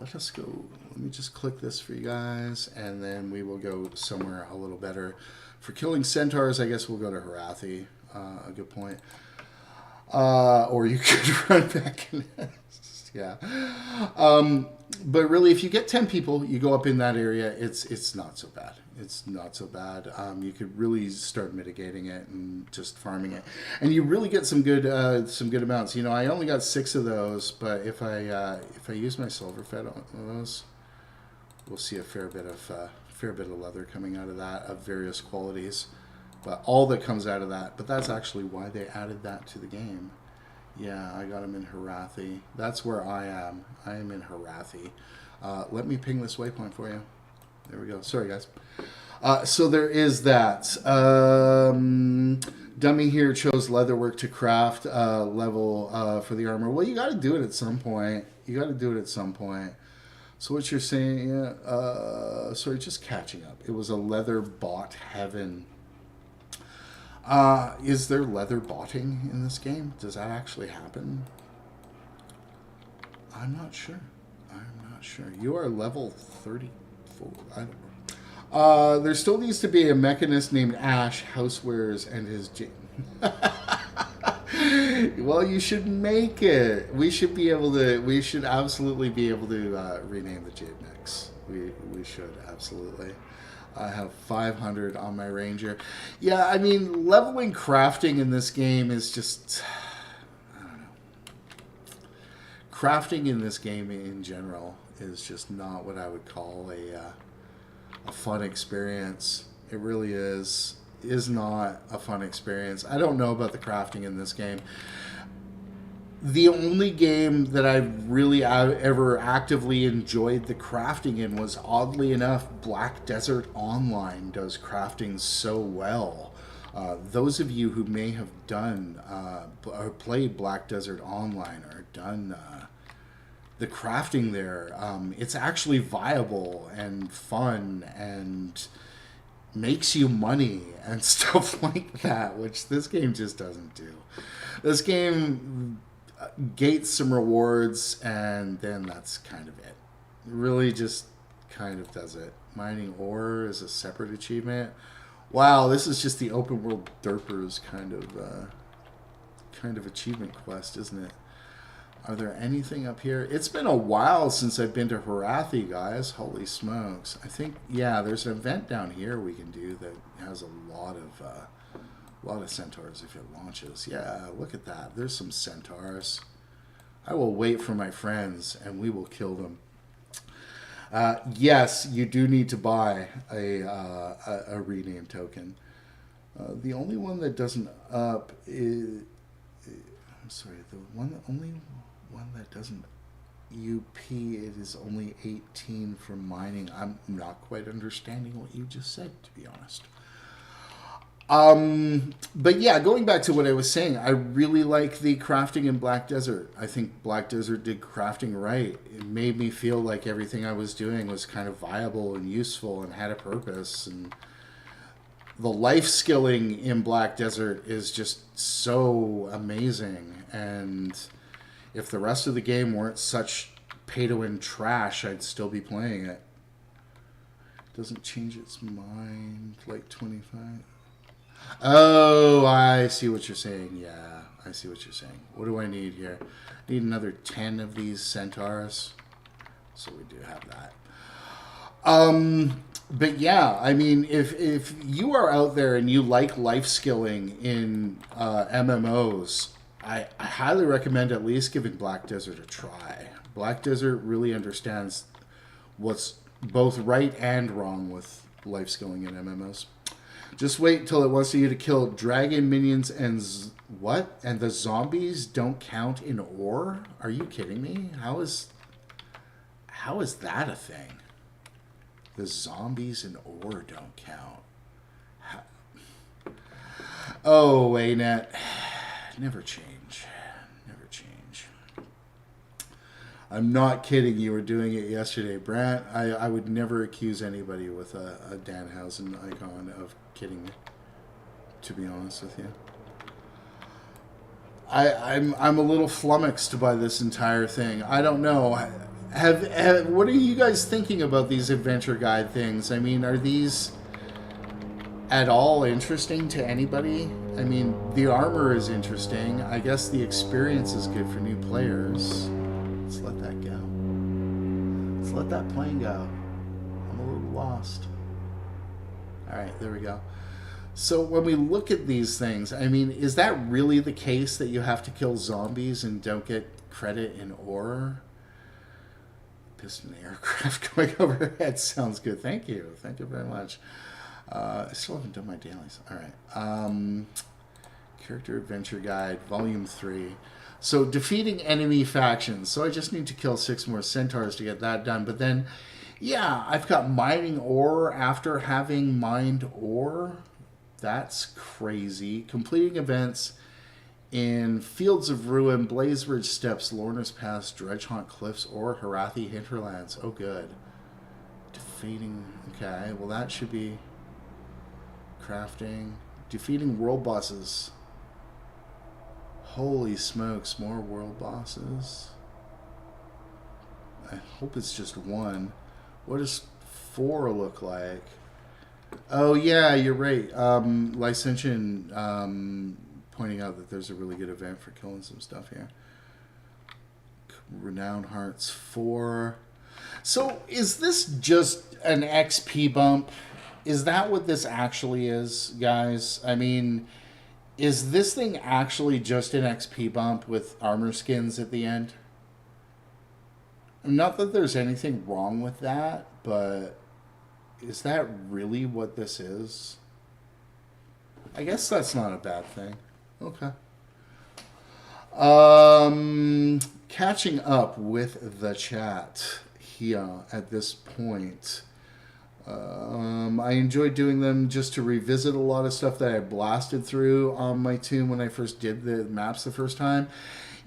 S1: Let us go. Let me just click this for you guys, and then we will go somewhere a little better. For killing centaurs, I guess we'll go to Harathi. A good point. Or you could run back in. Yeah. But really, if you get 10 people, you go up in that area, it's not so bad. It's not so bad. You could really start mitigating it and just farming it, and you really get some good amounts. You know, I only got 6 of those, but if I use my silver fed on those, we'll see a fair bit of leather coming out of that of various qualities. But all that comes out of that, but that's actually why they added that to the game. Yeah, I got him in Harathi. That's where I am. I am in Harathi. Let me ping this waypoint for you. There we go. Sorry, guys. So there is that. Dummy here chose leatherwork to craft level for the armor. Well, you got to do it at some point. You got to do it at some point. So what you're saying, yeah, sorry, just catching up. It was a leather bot heaven. Is there leather botting in this game? Does that actually happen? I'm not sure. I'm not sure. You are level 34. I don't know. There still needs to be a mechanist named Ash, Housewares, and his... Well, you should make it. We should be able to... We should absolutely be able to rename the Jade Mix. We should, absolutely. I have 500 on my Ranger. Yeah, I mean, leveling crafting in this game is just... I don't know. Crafting in this game in general is just not what I would call a fun experience. It really is not a fun experience. I don't know about the crafting in this game. The only game that I've really ever actively enjoyed the crafting in was, oddly enough, Black Desert Online does crafting so well. Those of you who may have done or played Black Desert Online or done the crafting there, it's actually viable and fun and makes you money and stuff like that, which this game just doesn't do. This game gates some rewards, and then that's kind of it. Really just kind of does it. Mining ore is a separate achievement. Wow, this is just the open world derpers kind of achievement quest, isn't it? Are there anything up here? It's been a while since I've been to Harathi, guys. Holy smokes. I think, yeah, there's an event down here we can do that has a lot of centaurs if it launches. Yeah, look at that. There's some centaurs. I will wait for my friends, and we will kill them. Yes, you do need to buy a rename token. The only one that doesn't up is... I'm sorry, only one that doesn't UP, it is only 18 for mining. I'm not quite understanding what you just said, to be honest. But yeah, going back to what I was saying, I really like the crafting in Black Desert. I think Black Desert did crafting right. It made me feel like everything I was doing was kind of viable and useful and had a purpose. And the life skilling in Black Desert is just so amazing. And if the rest of the game weren't such pay-to-win trash, I'd still be playing it. Doesn't change its mind like 25. Oh, I see what you're saying. Yeah, I see what you're saying. What do I need here? I need another 10 of these centaurs. So we do have that. But yeah, I mean, if you are out there and you like life skilling in MMOs, I highly recommend at least giving Black Desert a try. Black Desert really understands what's both right and wrong with life skilling in MMOs. Just wait till it wants you to kill dragon minions and what? And the zombies don't count in ore? Are you kidding me? How is that a thing? The zombies in ore don't count. Oh, Anet. Never change. Never change. I'm not kidding. You were doing it yesterday, Brant. I would never accuse anybody with a Danhausen icon of kidding me, to be honest with you. I'm a little flummoxed by this entire thing. I don't know. What are you guys thinking about these adventure guide things? I mean, are these at all interesting to anybody? I mean, the armor is interesting. I guess the experience is good for new players. Let's let that go. Let's let that plane go. I'm a little lost. Alright, there we go. So when we look at these things, I mean, is that really the case that you have to kill zombies and don't get credit in ore? Piston aircraft going overhead sounds good. Thank you. Thank you very much. I still haven't done my dailies. All right. Character Adventure Guide, Volume 3. So defeating enemy factions. So I just need to kill 6 more centaurs to get that done. But then, yeah, I've got mining ore after having mined ore. That's crazy. Completing events in Fields of Ruin, Blazeridge Steppes, Lorna's Pass, Dredgehaunt Cliffs, or Harathi Hinterlands. Oh, good. Defeating... Okay, well that should be... Crafting. Defeating world bosses. Holy smokes, more world bosses. I hope it's just one. What does 4 look like? Oh yeah, you're right. Licentian pointing out that there's a really good event for killing some stuff here. Renown Hearts 4. So is this just an XP bump? Is that what this actually is, guys? I mean, is this thing actually just an XP bump with armor skins at the end? Not that there's anything wrong with that, but is that really what this is? I guess that's not a bad thing. Okay. Catching up with the chat here at this point. I enjoy doing them just to revisit a lot of stuff that I blasted through on my tune when I first did the maps the first time.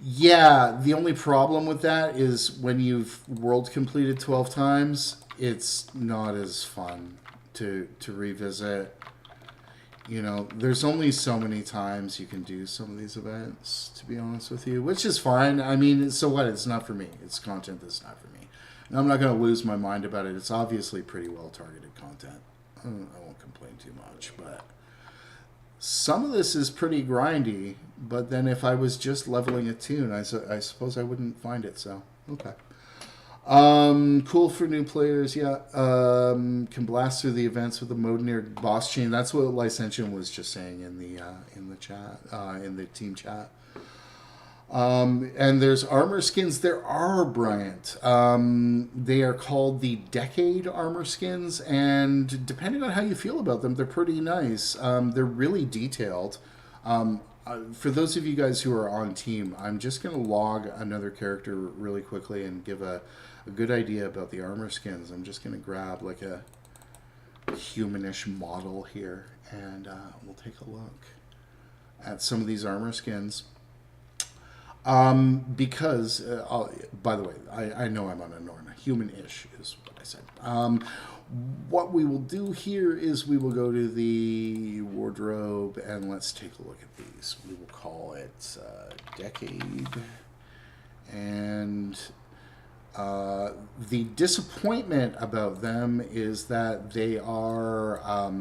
S1: Yeah, the only problem with that is when you've world completed 12 times, it's not as fun to revisit. You know, there's only so many times you can do some of these events, to be honest with you, which is fine. I mean, so what? It's not for me. It's content that's not for me. And I'm not going to lose my mind about it. It's obviously pretty well-targeted content. I won't complain too much, but some of this is pretty grindy, but then if I was just leveling a tune, I suppose I wouldn't find it, so, okay. Cool for new players, yeah. Can blast through the events with the mode near boss chain. That's what Licentian was just saying in the chat, in the team chat. And there's armor skins. There are, Bryant. They are called the Decade armor skins, and depending on how you feel about them, they're pretty nice. They're really detailed. For those of you guys who are on team, I'm just going to log another character really quickly and give a good idea about the armor skins. I'm just going to grab like a humanish model here, and we'll take a look at some of these armor skins. Because, by the way, I know I'm on a Norna. Human-ish is what I said. What we will do here is we will go to the wardrobe and let's take a look at these. We will call it Decade. And the disappointment about them is that they are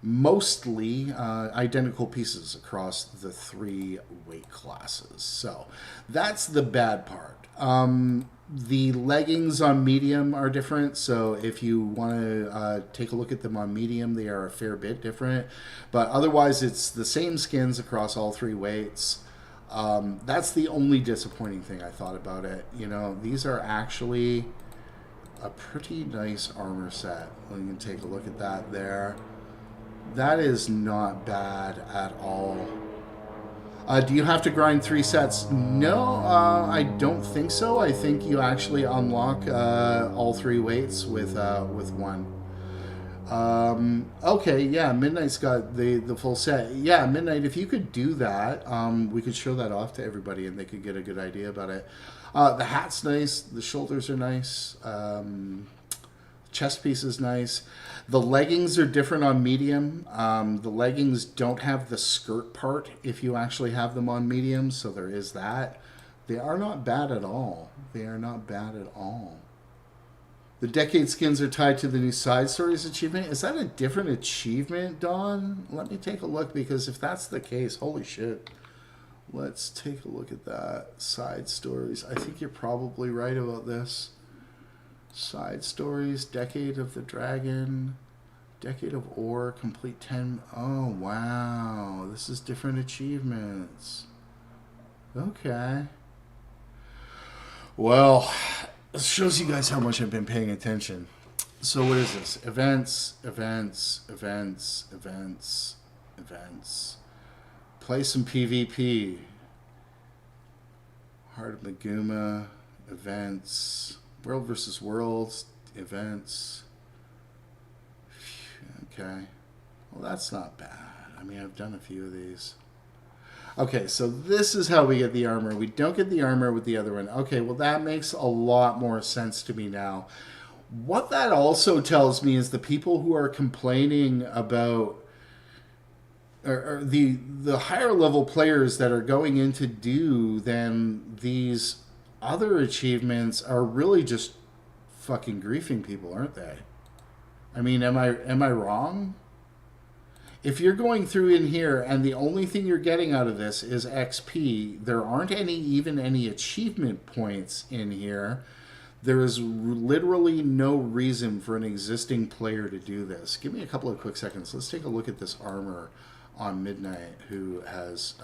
S1: mostly identical pieces across the 3 weight classes. So that's the bad part. The leggings on medium are different, so if you want to take a look at them on medium, they are a fair bit different. But otherwise, it's the same skins across all 3 weights. That's the only disappointing thing I thought about it. You know, these are actually a pretty nice armor set. We can take a look at that there. That is not bad at all. Do you have to grind 3 sets? No, I don't think so. I think you actually unlock all 3 weights with one. Okay, yeah, Midnight's got the full set. Yeah, Midnight, if you could do that, we could show that off to everybody and they could get a good idea about it. The hat's nice. The shoulders are nice. Chest piece is nice. The leggings are different on medium. The leggings don't have the skirt part if you actually have them on medium, so there is that. They are not bad at all. They are not bad at all. The Decade skins are tied to the new Side Stories achievement. Is that a different achievement, Dawn? Let me take a look, because if that's the case, holy shit. Let's take a look at that. Side Stories. I think you're probably right about this. Side Stories, Decade of the Dragon, Decade of Ore, complete 10. Oh, wow. This is different achievements. Okay. Well, it shows you guys how much I've been paying attention. So what is this? Events, events, events, events, events. Play some PvP. Heart of Maguma, events. World versus Worlds, events. Okay. Well, that's not bad. I mean, I've done a few of these. Okay, so this is how we get the armor. We don't get the armor with the other one. Okay, well, that makes a lot more sense to me now. What that also tells me is the people who are complaining about or the higher level players that are going in to do then these other achievements are really just fucking griefing people, aren't they? I mean, am I wrong? If you're going through in here and the only thing you're getting out of this is XP, there aren't even any achievement points in here. There is literally no reason for an existing player to do this. Give me a couple of quick seconds. Let's take a look at this armor on Midnight, who has...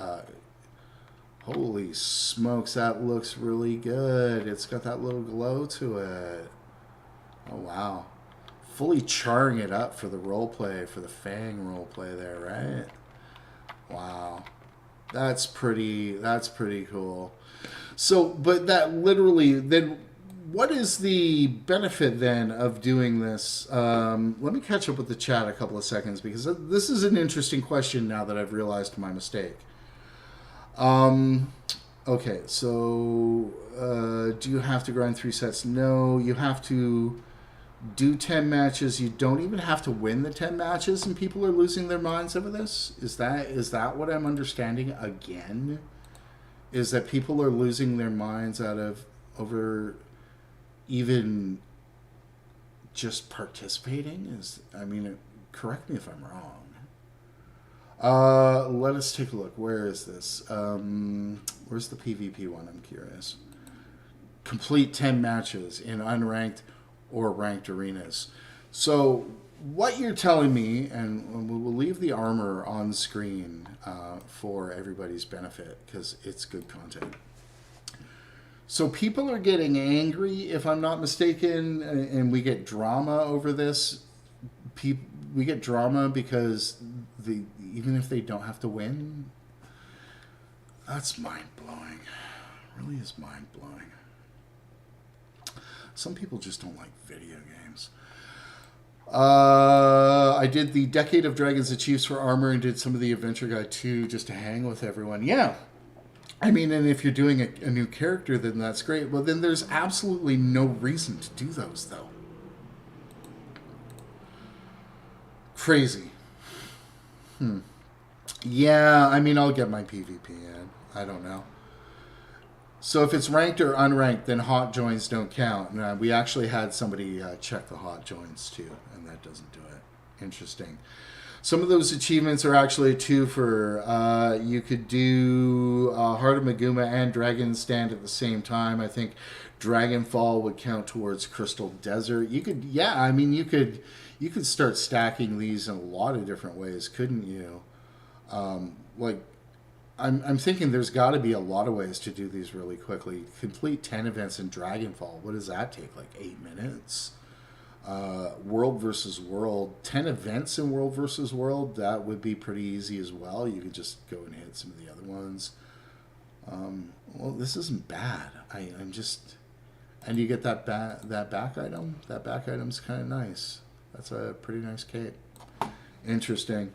S1: holy smokes, that looks really good. It's got that little glow to it. Oh, wow. Fully charring it up for the roleplay, for the Fang roleplay there, right? Wow. That's pretty cool. So, but that literally, then what is the benefit then of doing this? Let me catch up with the chat a couple of seconds, because this is an interesting question now that I've realized my mistake. Okay, so do you have to grind 3 sets? No, you have to do 10 matches. You don't even have to win the 10 matches, and people are losing their minds over this? Is that what I'm understanding again? Is that people are losing their minds over even just participating? I mean, correct me if I'm wrong. Let us take a look. Where is this? Where's the PvP one? I'm curious. Complete 10 matches in unranked or ranked arenas. So what you're telling me, and we will leave the armor on screen for everybody's benefit because it's good content. So people are getting angry, if I'm not mistaken, and we get drama over this. We get drama because even if they don't have to win, that's mind-blowing. It really is mind-blowing. Some people just don't like video games. I did the Decade of Dragons Achieves for Armor and did some of the Adventure Guide too, just to hang with everyone. Yeah. I mean, and if you're doing a new character, then that's great. Well, then there's absolutely no reason to do those, though. Crazy. Yeah, I mean, I'll get my PvP in. I don't know. So if it's ranked or unranked, then hot joins don't count. And, we actually had somebody check the hot joins too, and that doesn't do it. Interesting. Some of those achievements are actually too for, you could do Heart of Maguma and Dragon Stand at the same time. I think Dragonfall would count towards Crystal Desert. You could, yeah, I mean, you could start stacking these in a lot of different ways, couldn't you? Like, I'm thinking there's got to be a lot of ways to do these really quickly. Complete 10 events in Dragonfall. What does that take? Like 8 minutes? World versus World. 10 events in World versus World. That would be pretty easy as well. You could just go and hit some of the other ones. Well, this isn't bad. I'm just... And you get that back item. That back item's kind of nice. That's a pretty nice cape. Interesting.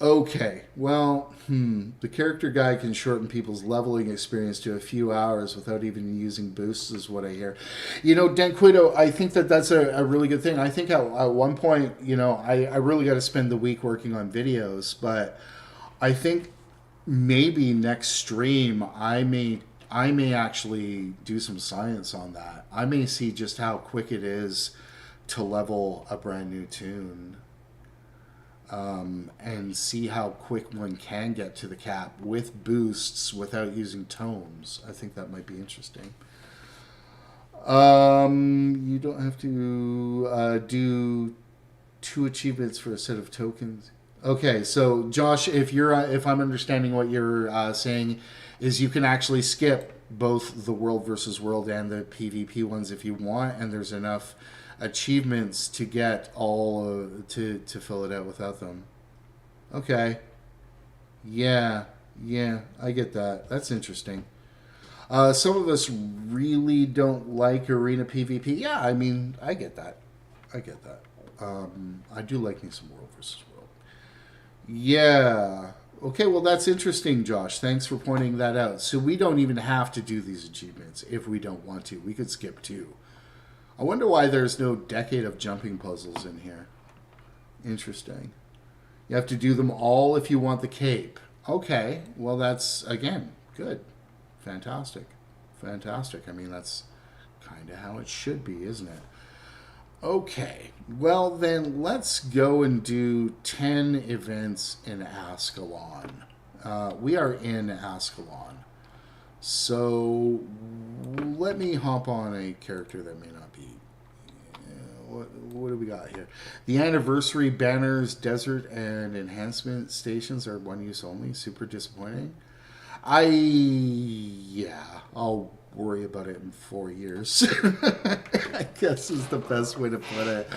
S1: Okay, well, the character guide can shorten people's leveling experience to a few hours without even using boosts, is what I hear. You know, Denquido, I think that's a really good thing. I think at one point, you know, I really got to spend the week working on videos, but I think maybe next stream I may actually do some science on that. I may see just how quick it is to level a brand new tune. And see how quick one can get to the cap with boosts without using tomes. I think that might be interesting. You don't have to do 2 achievements for a set of tokens. Okay, so Josh, if I'm understanding what you're saying, is you can actually skip both the World versus World and the PvP ones if you want, and there's enough achievements to get all to fill it out without them. Okay. Yeah, I get that. That's interesting. Some of us really don't like arena PvP. Yeah, I mean, I get that. I do like me some World versus World. Yeah. Okay, well, that's interesting, Josh. Thanks for pointing that out. So we don't even have to do these achievements if we don't want to. We could skip 2. I wonder why there's no Decade of Jumping puzzles in here. Interesting. You have to do them all if you want the cape. Okay, well that's, again, good. Fantastic. I mean, that's kind of how it should be, isn't it? Okay, well then let's go and do 10 events in Ascalon. We are in Ascalon. So let me hop on a character that may not be. What do we got here? The anniversary banners, desert, and enhancement stations are one use only. Super disappointing. I'll worry about it in 4 years. I guess is the best way to put it.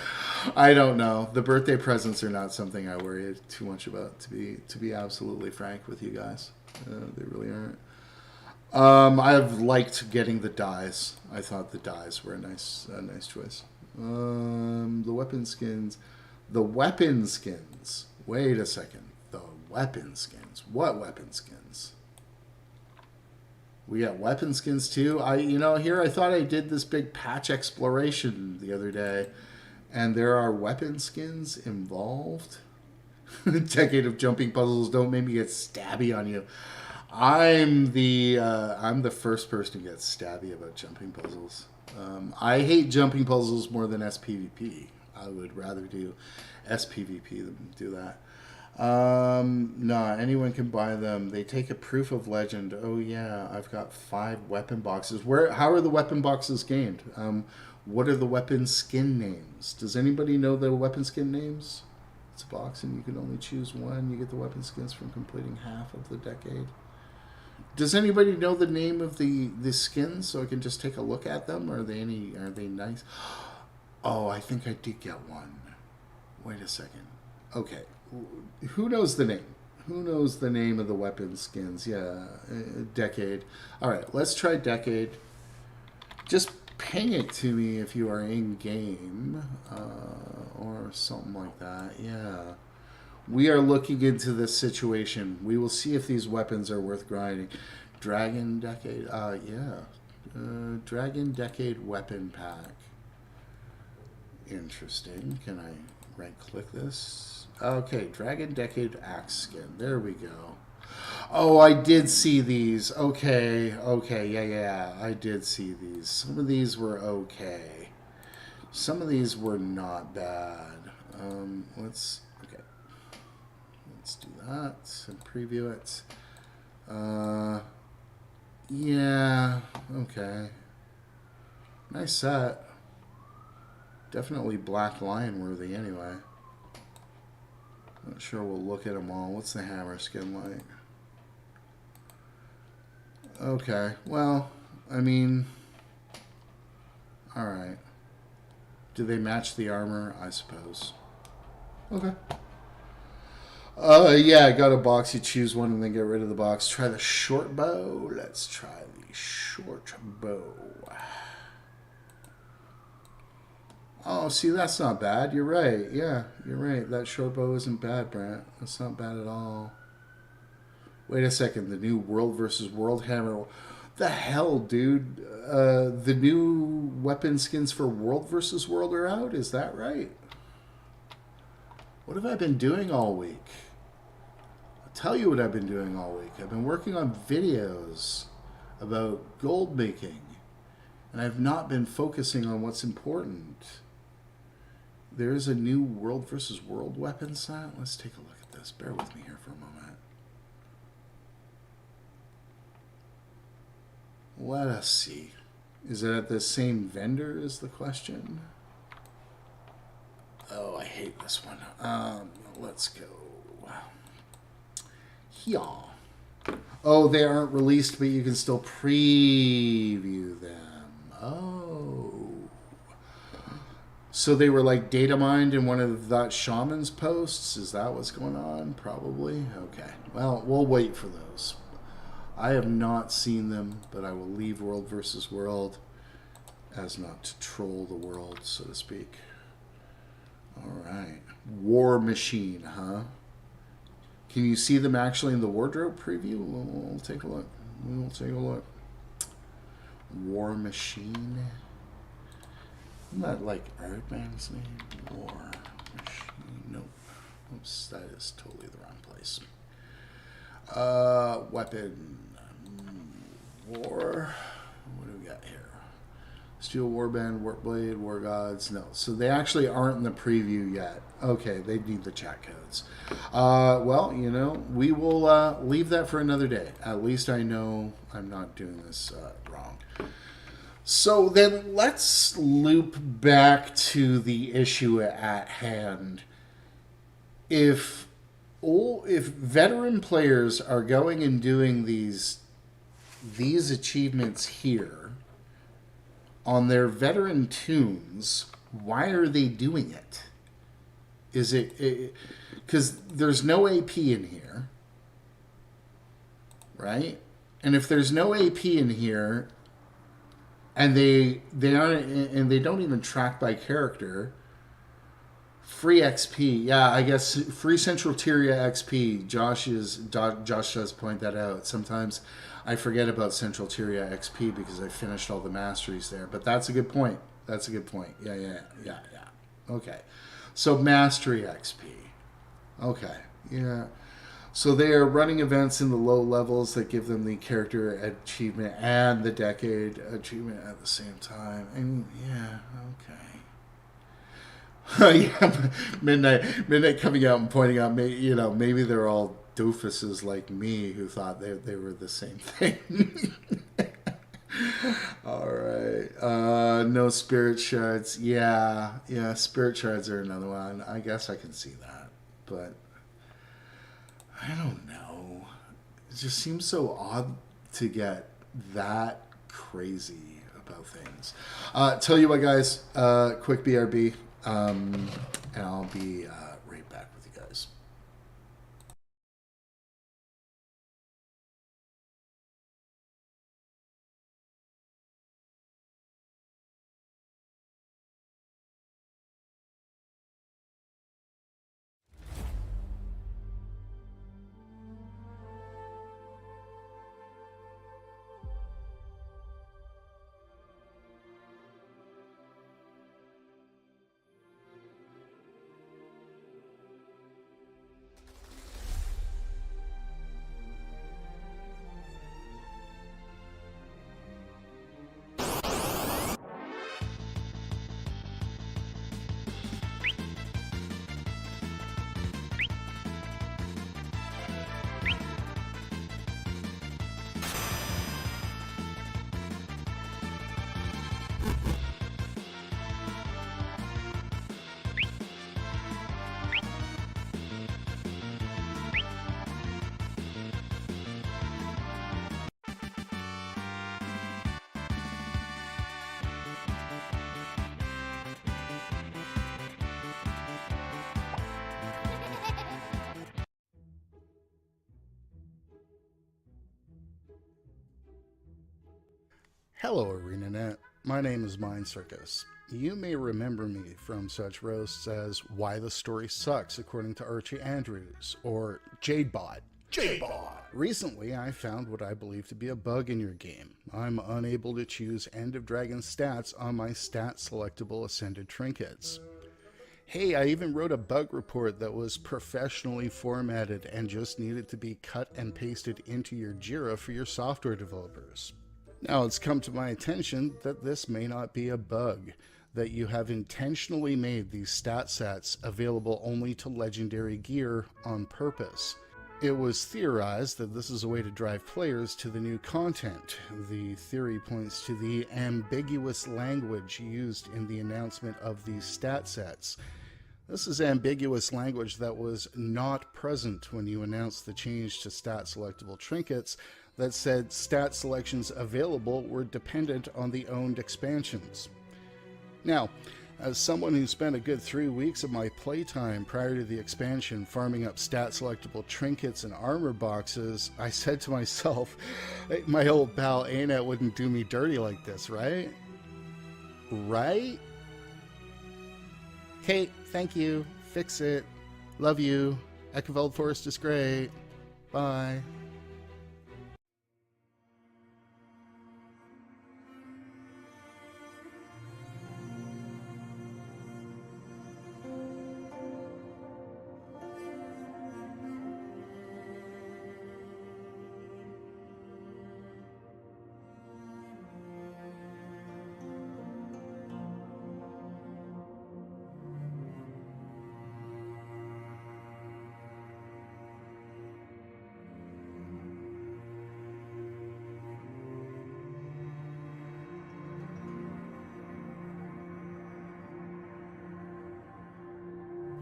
S1: I don't know. The birthday presents are not something I worry too much about. To be absolutely frank with you guys, they really aren't. I've liked getting the dyes. I thought the dyes were a nice choice. The weapon skins. Wait a second. The weapon skins. What weapon skins? We got weapon skins too. Here I thought I did this big patch exploration the other day, and there are weapon skins involved. Decade of Jumping puzzles don't make me get stabby on you. I'm the first person to get stabby about jumping puzzles. I hate jumping puzzles more than SPVP. I would rather do SPVP than do that. No, anyone can buy them. They take a proof of legend. Oh yeah, I've got 5 weapon boxes. How are the weapon boxes gained? What are the weapon skin names? Does anybody know the weapon skin names? It's a box and you can only choose one. You get the weapon skins from completing half of the decade. Does anybody know the name of the skins so I can just take a look at them? Are they nice? Oh, I think I did get one. Wait a second. Okay. Who knows the name? Who knows the name of the weapon skins? Yeah, Decade. All right, let's try Decade. Just ping it to me if you are in game or something like that. Yeah. We are looking into this situation. We will see if these weapons are worth grinding. Dragon Decade. Dragon Decade weapon pack. Interesting. Can I right click this? Okay, Dragon Decade axe skin. There we go. Oh, I did see these. Okay, yeah. I did see these. Some of these were okay. Some of these were not bad. Let's do that and preview it. Yeah, okay. Nice set. Definitely Black Lion worthy anyway. Not sure we'll look at them all. What's the hammer skin like? Okay. Well, I mean, all right. Do they match the armor? I suppose. Okay. Yeah, I got a box. You choose one and then get rid of the box. Try the short bow. Let's try the short bow. Oh, see, that's not bad. You're right. Yeah, you're right. That short bow isn't bad, Brent. That's not bad at all. Wait a second. The new World versus World hammer. The hell, dude? The new weapon skins for World versus World are out? Is that right? What have I been doing all week? I'll tell you what I've been doing all week. I've been working on videos about gold making, and I've not been focusing on what's important. There's a new World versus World weapon set. Let's take a look at this. Bear with me here for a moment. Let us see. Is it at the same vendor is the question? Oh, I hate this one. Let's go. Yeah. Oh, they aren't released, but you can still preview them. Oh. So they were like data mined in one of that shaman's posts? Is that what's going on? Probably. Okay. Well, we'll wait for those. I have not seen them, but I will leave World versus World as not to troll the world, so to speak. All right. War Machine, huh? Can you see them actually in the wardrobe preview? We'll take a look. We'll take a look. War Machine. Isn't that like Erdman's name? War Machine. Nope. Oops, that is totally the wrong place. Weapon. War. What do we got here? Steel Warband, Warblade, War Gods. No. So they actually aren't in the preview yet. Okay, they need the chat codes. Well, you know, we will leave that for another day. At least I know I'm not doing this wrong. So then let's loop back to the issue at hand. If veteran players are going and doing these achievements here on their veteran tunes, why are they doing it? Is it because there's no AP in here, right? And if there's no AP in here, and they aren't, and they don't even track by character, free XP. Yeah, I guess free Central Tyria XP. Josh does point that out. Sometimes I forget about Central Tyria XP because I finished all the masteries there. But that's a good point. That's a good point. Yeah. Okay. So mastery XP. Okay. Yeah. So they are running events in the low levels that give them the character achievement and the decade achievement at the same time. And yeah, okay. Yeah, midnight coming out and pointing out, you know, maybe they're all doofuses like me who thought they were the same thing. All right. No spirit shards. Yeah, spirit shards are another one. I guess I can see that, but I don't know. It just seems so odd to get that crazy about things. Tell you what, guys. Quick BRB, and I'll be right back with you guys. Hello, ArenaNet. My name is Mind Circus. You may remember me from such roasts as Why the Story Sucks According to Archie Andrews or JadeBot. JadeBot! Recently, I found what I believe to be a bug in your game. I'm unable to choose End of Dragon stats on my stat selectable Ascended trinkets. Hey, I even wrote a bug report that was professionally formatted and just needed to be cut and pasted into your Jira for your software developers. Now, it's come to my attention that this may not be a bug, that you have intentionally made these stat sets available only to legendary gear on purpose. It was theorized that this is a way to drive players to the new content. The theory points to the ambiguous language used in the announcement of these stat sets. This is ambiguous language that was not present when you announced the change to stat selectable trinkets that said stat selections available were dependent on the owned expansions. Now, as someone who spent a good 3 weeks of my playtime prior to the expansion farming up stat selectable trinkets and armor boxes, I said to myself, my old pal Anet wouldn't do me dirty like this, right? Right? Kate, thank you. Fix it. Love you. Eckeveld Forest is great. Bye.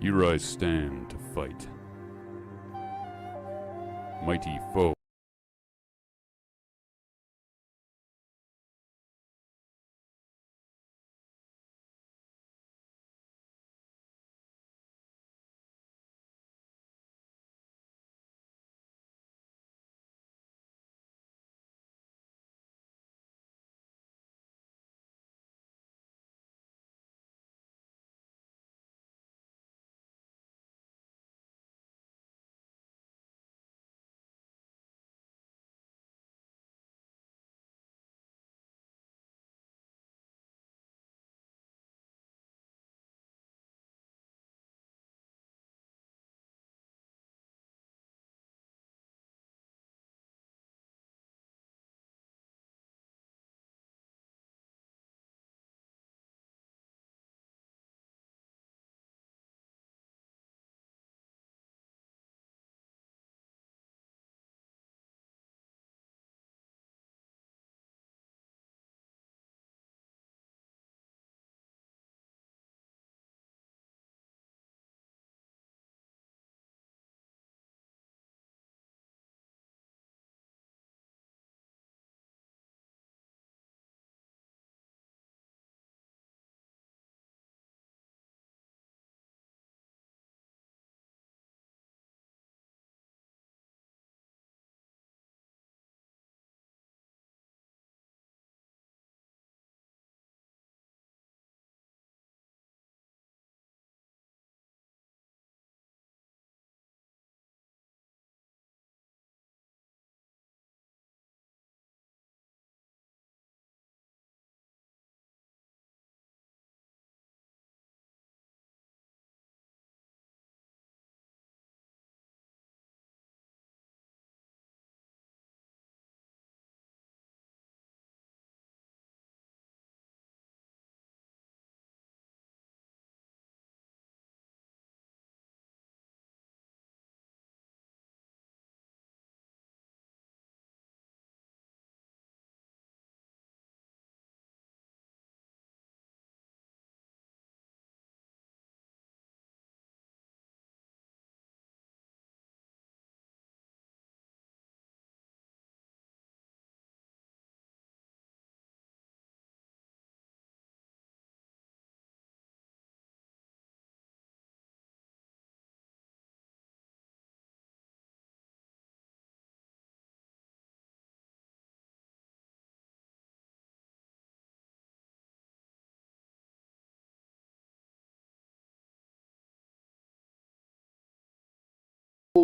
S2: Here I stand to fight. Mighty foe.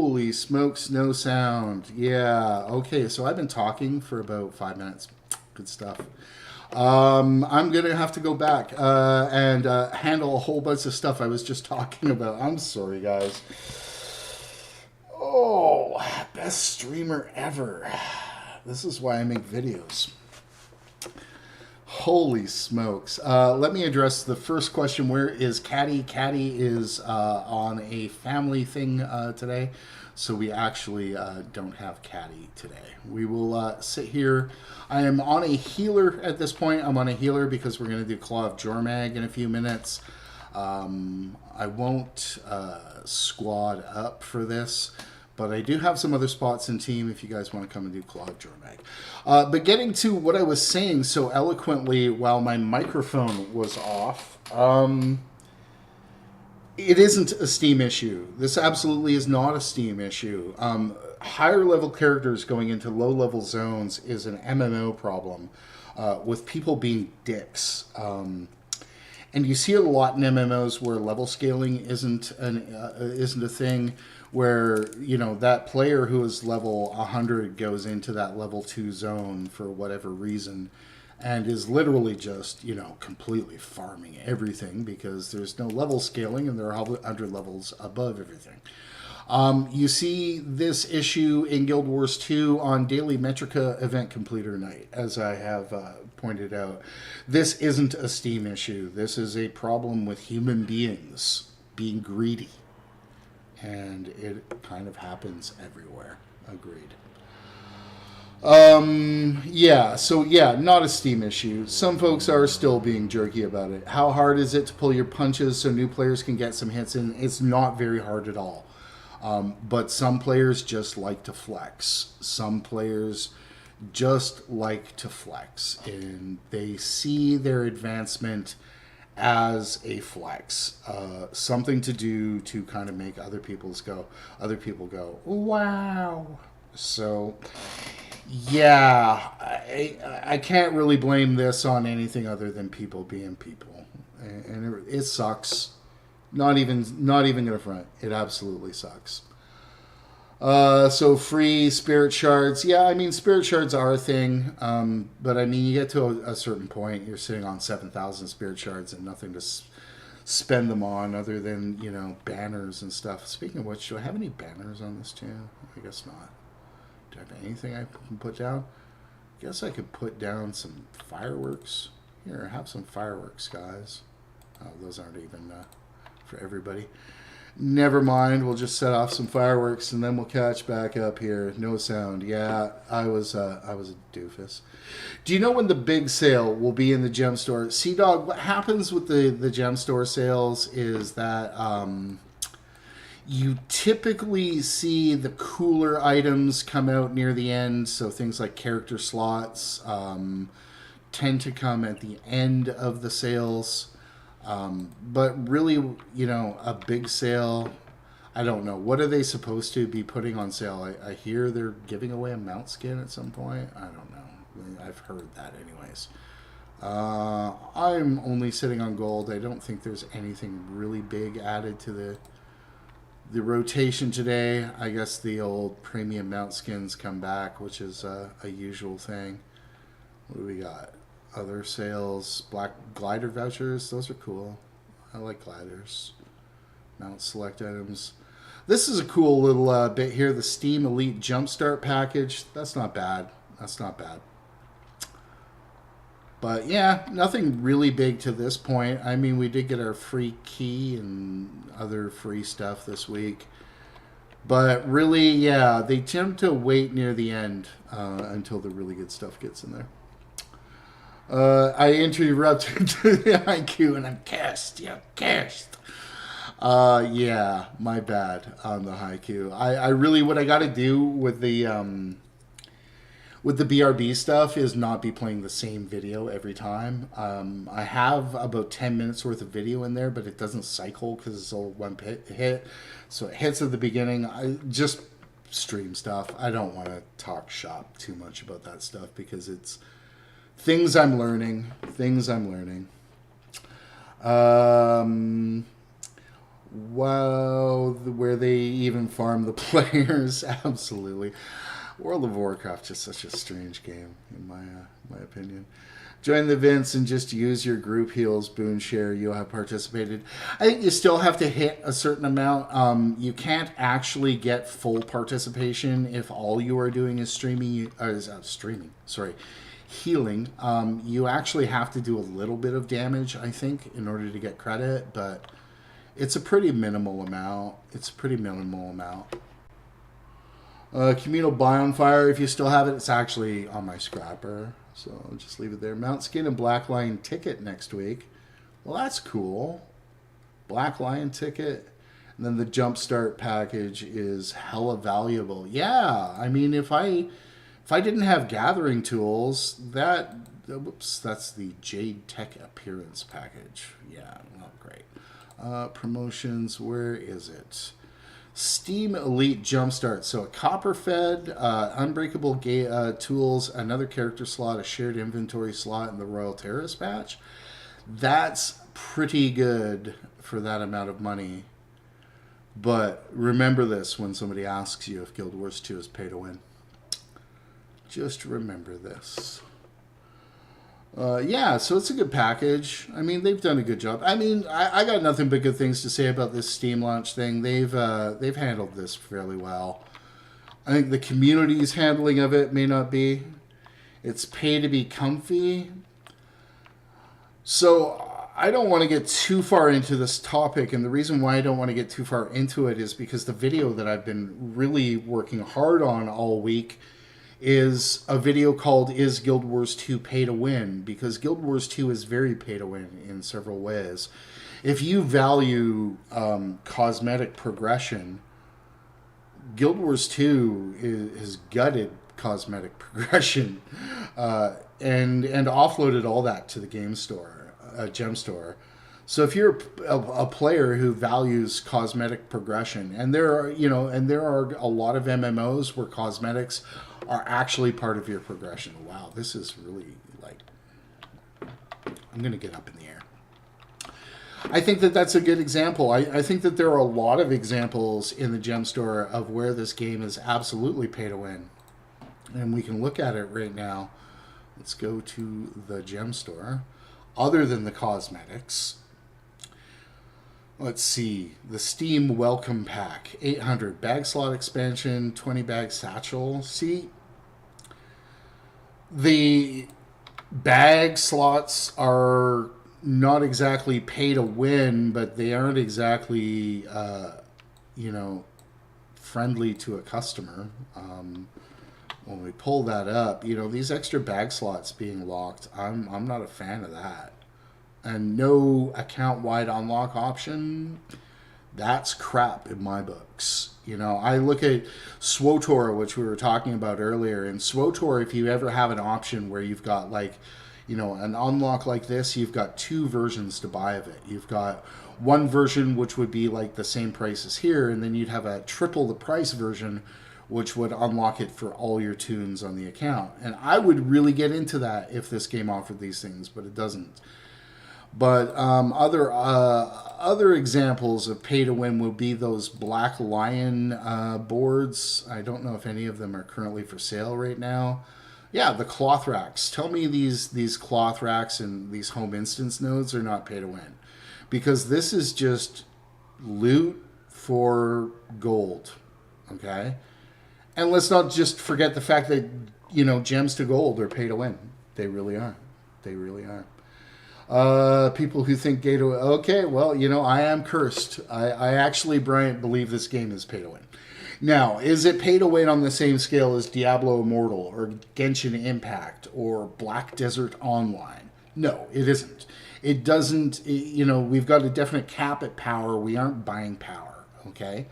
S1: Holy smokes, no sound. Yeah, okay, so I've been talking for about 5 minutes. Good stuff. I'm going to have to go back and handle a whole bunch of stuff I was just talking about. I'm sorry, guys. Oh, best streamer ever. This is why I make videos. Holy smokes. Let me address the first question. Where is Caddy? Caddy is on a family thing today, so we actually don't have Caddy today. We will sit here. I am on a healer at this point. I'm on a healer because we're going to do Claw of Jormag in a few minutes. I won't squad up for this, but I do have some other spots in team if you guys want to come and do Claw of Jormag. But getting to what I was saying so eloquently while my microphone was off, it isn't a Steam issue. This absolutely is not a Steam issue. Higher level characters going into low level zones is an MMO problem with people being dicks. And you see it a lot in MMOs where level scaling isn't a thing, where, you know, that player who is level 100 goes into that level 2 zone for whatever reason and is literally just, you know, completely farming everything because there's no level scaling and there are 100 levels above everything. You see this issue in Guild Wars 2 on Daily Metrica Event Completer Night, as I have pointed out. This isn't a Steam issue. This is a problem with human beings being greedy. And it kind of happens everywhere. Agreed. Yeah, not a Steam issue. Some folks are still being jerky about it. How hard is it to pull your punches so new players can get some hits in? It's not very hard at all. But some players just like to flex. Some players just like to flex. And they see their advancement as a flex, something to do to kind of make other people go, wow. So, yeah, I can't really blame this on anything other than people being people, and it sucks. Not even gonna front. It absolutely sucks. So free spirit shards. Yeah, I mean, spirit shards are a thing. But I mean, you get to a certain point, you're sitting on 7,000 spirit shards and nothing to spend them on other than, you know, banners and stuff. Speaking of which, do I have any banners on this channel? I guess not. Do I have anything I can put down? I guess I could put down some fireworks. Here, have some fireworks, guys. Oh, those aren't even for everybody. Never mind, we'll just set off some fireworks and then we'll catch back up here. No sound. Yeah, I was a doofus. Do you know when the big sale will be in the gem store? Sea-Dog, what happens with the gem store sales is that you typically see the cooler items come out near the end, so things like character slots tend to come at the end of the sales. But really, you know, a big sale, I don't know. What are they supposed to be putting on sale? I hear they're giving away a mount skin at some point. I don't know. I've heard that anyways. I'm only sitting on gold. I don't think there's anything really big added to the rotation today. I guess the old premium mount skins come back, which is a usual thing. What do we got? Other sales, black glider vouchers, those are cool. I like gliders. Mount select items. This is a cool little bit here, the Steam Elite Jumpstart package. That's not bad. That's not bad. But yeah, nothing really big to this point. I mean, we did get our free key and other free stuff this week. But really, yeah, they tend to wait near the end until the really good stuff gets in there. I interrupted the IQ and I'm cursed. Yeah, cursed. Yeah, my bad on the haiku. I really, what I got to do with the BRB stuff is not be playing the same video every time. I have about 10 minutes worth of video in there, but it doesn't cycle because it's all one hit. So it hits at the beginning. I just stream stuff. I don't want to talk shop too much about that stuff because it's things I'm learning. Wow, where they even farm the players. Absolutely. World of Warcraft is such a strange game, in my opinion. Join the events and just use your group heals, boon share. You'll have participated. I think you still have to hit a certain amount. You can't actually get full participation if all you are doing is healing. You actually have to do a little bit of damage, I think, in order to get credit, but it's a pretty minimal amount. Communal bonfire, if you still have it, it's actually on my scrapper. So I'll just leave it there. Mount Skin and Black Lion ticket next week. Well, that's cool. Black Lion ticket. And then the Jumpstart package is hella valuable. Yeah, I mean, if I didn't have gathering tools, that's the Jade Tech Appearance package. Yeah, well, great. Promotions, where is it? Steam Elite Jumpstart. So a copper fed, unbreakable tools, another character slot, a shared inventory slot, and the Royal Terrorist patch. That's pretty good for that amount of money. But remember this when somebody asks you if Guild Wars 2 is pay to win. Just remember this. Yeah, so it's a good package. I mean, they've done a good job. I mean, I got nothing but good things to say about this Steam launch thing. They've handled this fairly well. I think the community's handling of it may not be. It's pay to be comfy. So I don't want to get too far into this topic, and the reason why I don't want to get too far into it is because the video that I've been really working hard on all week is a video called Is Guild Wars 2 Pay to Win? Because Guild Wars 2 is very pay to win in several ways. If you value cosmetic progression, Guild Wars 2 is gutted cosmetic progression and offloaded all that to the gem store. So if you're a player who values cosmetic progression, and there are a lot of MMOs where cosmetics are actually part of your progression. Wow, this is really I'm going to get up in the air. I think that's a good example. I think that there are a lot of examples in the gem store of where this game is absolutely pay to win. And we can look at it right now. Let's go to the gem store. Other than the cosmetics, let's see, the Steam Welcome Pack, 800 bag slot expansion, 20 bag satchel. See, the bag slots are not exactly pay to win, but they aren't exactly, friendly to a customer. When we pull that up, these extra bag slots being locked, I'm not a fan of that. And no account-wide unlock option, that's crap in my books. I look at SWOTOR, which we were talking about earlier. In SWOTOR, if you ever have an option where you've got an unlock like this, you've got two versions to buy of it. You've got one version which would be like the same price as here, and then you'd have a triple the price version which would unlock it for all your tunes on the account. And I would really get into that if this game offered these things, but it doesn't. But other examples of pay to win would be those Black Lion boards. I don't know if any of them are currently for sale right now. Yeah, the cloth racks. Tell me these cloth racks and these home instance nodes are not pay to win, because this is just loot for gold. Okay, and let's not just forget the fact that gems to gold are pay to win. They really are. They really are. People who think pay to win. Okay, well, I am cursed. I actually, Bryant, believe this game is pay to win. Now, is it pay to win on the same scale as Diablo Immortal or Genshin Impact or Black Desert Online? No, it isn't. It doesn't, we've got a definite cap at power. We aren't buying power, okay?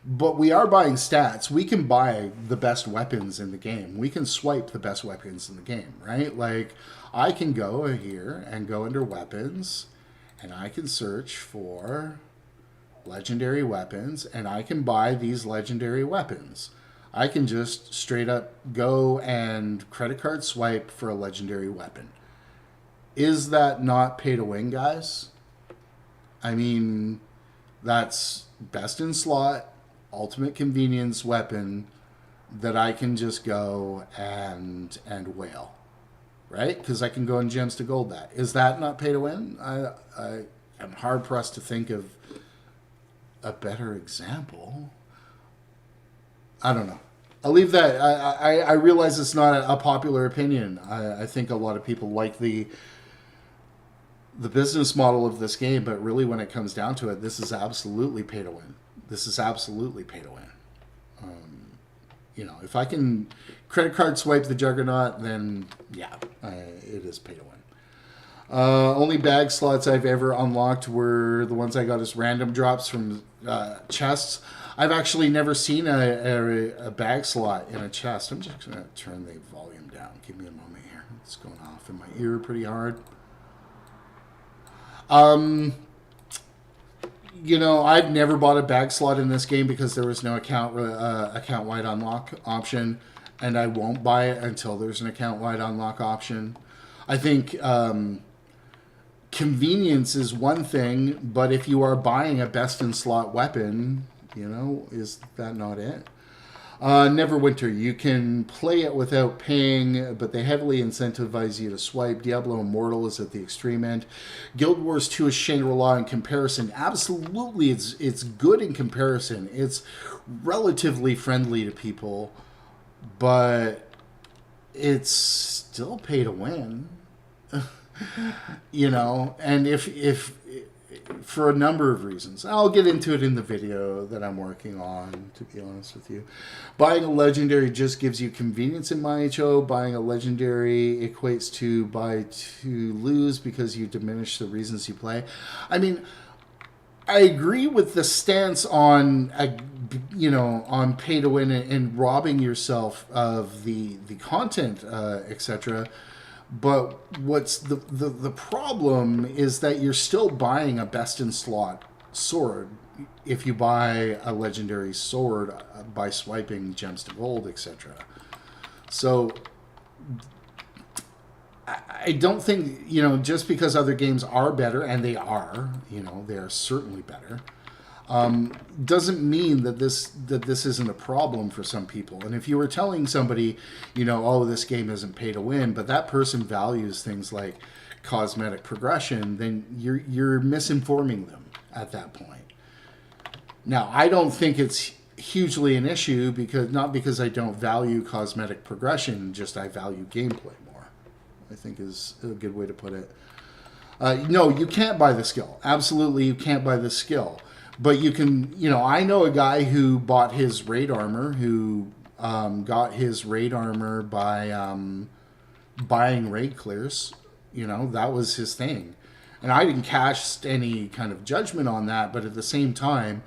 S1: But we are buying stats. We can buy the best weapons in the game. We can swipe the best weapons in the game, right? Like, I can go here and go under weapons, and I can search for legendary weapons, and I can buy these legendary weapons. I can just straight up go and credit card swipe for a legendary weapon. Is that not pay to win, guys? I mean, That's best in slot, ultimate convenience weapon that I can just go and whale, right? Because I can go in gems to gold that. Is that not pay to win? I am hard pressed to think of a better example. I don't know. I'll leave that. I realize it's not a popular opinion. I think a lot of people like the business model of this game, but really when it comes down to it, this is absolutely pay to win. This is absolutely pay to win. You know, if I can credit card swipe the Juggernaut, then yeah, it is pay to win. Only bag slots I've ever unlocked were the ones I got as random drops from chests. I've actually never seen a bag slot in a chest. I'm just going to turn the volume down. Give me a moment here. It's going off in my ear pretty hard. You know, I've never bought a bag slot in this game because there was no account-wide unlock option, and I won't buy it until there's an account-wide unlock option. I think convenience is one thing, but if you are buying a best-in-slot weapon, you know, is that not it? Neverwinter, you can play it without paying, but they heavily incentivize you to swipe. Diablo Immortal is at the extreme end. Guild Wars 2 is Shangri-La in comparison. Absolutely, it's good in comparison. It's relatively friendly to people, but it's still pay to win. You know, and if for a number of reasons. I'll get into it in the video that I'm working on, to be honest with you. Buying a legendary just gives you convenience in my HO. Buying a legendary equates to buy to lose because you diminish the reasons you play. I mean, I agree with the stance on, on pay to win and robbing yourself of the content, etc. But what's the problem is that you're still buying a best-in-slot sword if you buy a legendary sword by swiping gems to gold, etc. So I don't think, just because other games are better, and they are, they are certainly better, doesn't mean that this isn't a problem for some people. And if you were telling somebody, oh, this game isn't pay to win, but that person values things like cosmetic progression, then you're misinforming them at that point. Now, I don't think it's hugely an issue not because I don't value cosmetic progression, just I value gameplay more, I think is a good way to put it. No, you can't buy the skill. Absolutely, you can't buy the skill. But you can, I know a guy who bought his raid armor, who got his raid armor by buying raid clears. That was his thing. And I didn't cast any kind of judgment on that, but at the same time,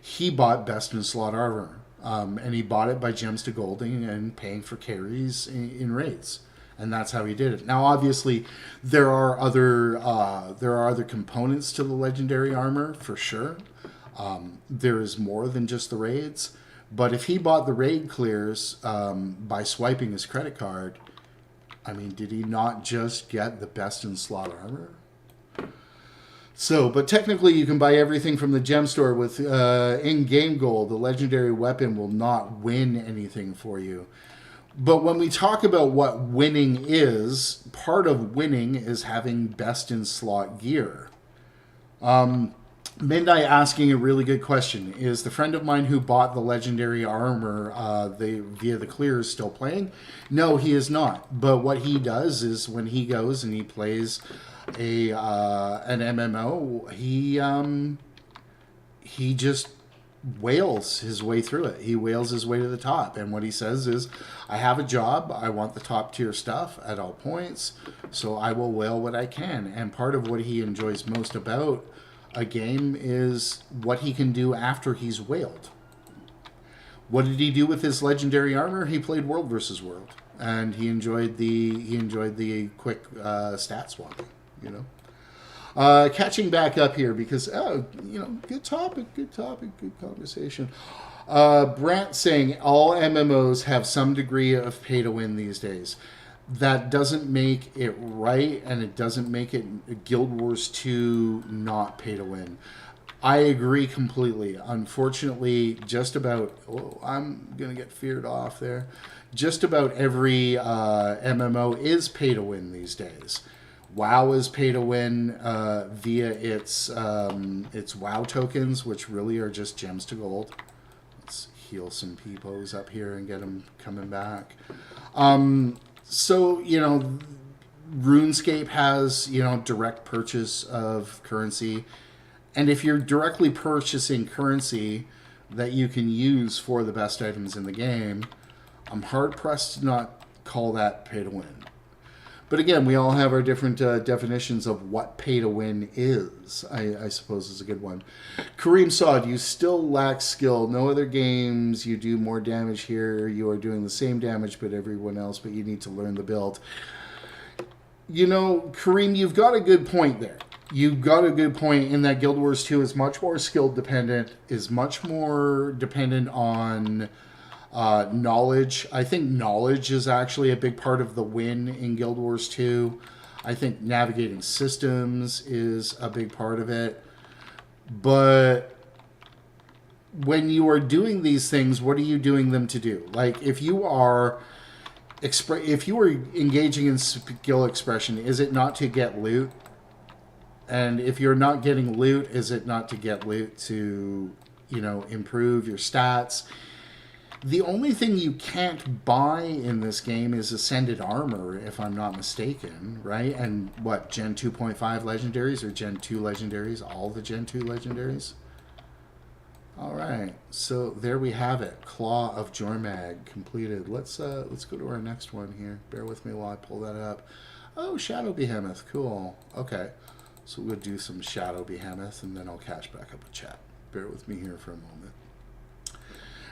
S1: he bought best in slot armor. And he bought it by gems to golding and paying for carries in raids. And that's how he did it. Now, obviously, there are other components to the legendary armor, for sure. There is more than just the raids, but if he bought the raid clears by swiping his credit card, I mean, did he not just get the best in slot armor? So, but technically you can buy everything from the gem store with in-game gold. The legendary weapon will not win anything for you. But when we talk about what winning is, part of winning is having best in slot gear. Midnight asking a really good question. Is the friend of mine who bought the legendary armor via the clears still playing? No, he is not. But what he does is when he goes and he plays an MMO, he just whales his way through it. He whales his way to the top. And what he says is, I have a job. I want the top tier stuff at all points. So I will whale what I can. And part of what he enjoys most about a game is what he can do after he's whaled. What did he do with his legendary armor? He played World versus World, and he enjoyed the quick stat swapping. Catching back up here because good topic, good conversation. Brant saying all MMOs have some degree of pay to win these days. That doesn't make it right, and it doesn't make it Guild Wars 2 not pay to win. I agree completely. Unfortunately, just about, oh, I'm going to get feared off there. Just about every MMO is pay to win these days. WoW is pay to win via its WoW tokens, which really are just gems to gold. Let's heal some peepos up here and get them coming back. So, RuneScape has, direct purchase of currency. And if you're directly purchasing currency that you can use for the best items in the game, I'm hard pressed to not call that pay to win. But again, we all have our different definitions of what pay to win is, I suppose is a good one. Kareem Saad, you still lack skill. No other games you do more damage here. You are doing the same damage but everyone else, but you need to learn the build. Kareem, you've got a good point there. You've got a good point in that Guild Wars 2 is much more skill dependent, is much more dependent on knowledge. I think knowledge is actually a big part of the win in Guild Wars 2. I think navigating systems is a big part of it. But when you are doing these things, what are you doing them to do? Like, if you are engaging in skill expression, is it not to get loot? And if you're not getting loot, is it not to get loot to, improve your stats? The only thing you can't buy in this game is Ascended Armor, if I'm not mistaken, right? And what, Gen 2.5 legendaries or Gen 2 legendaries? All the Gen 2 legendaries? All right, so there we have it. Claw of Jormag completed. Let's go to our next one here. Bear with me while I pull that up. Oh, Shadow Behemoth, cool. Okay, so we'll do some Shadow Behemoth, and then I'll catch back up with chat. Bear with me here for a moment.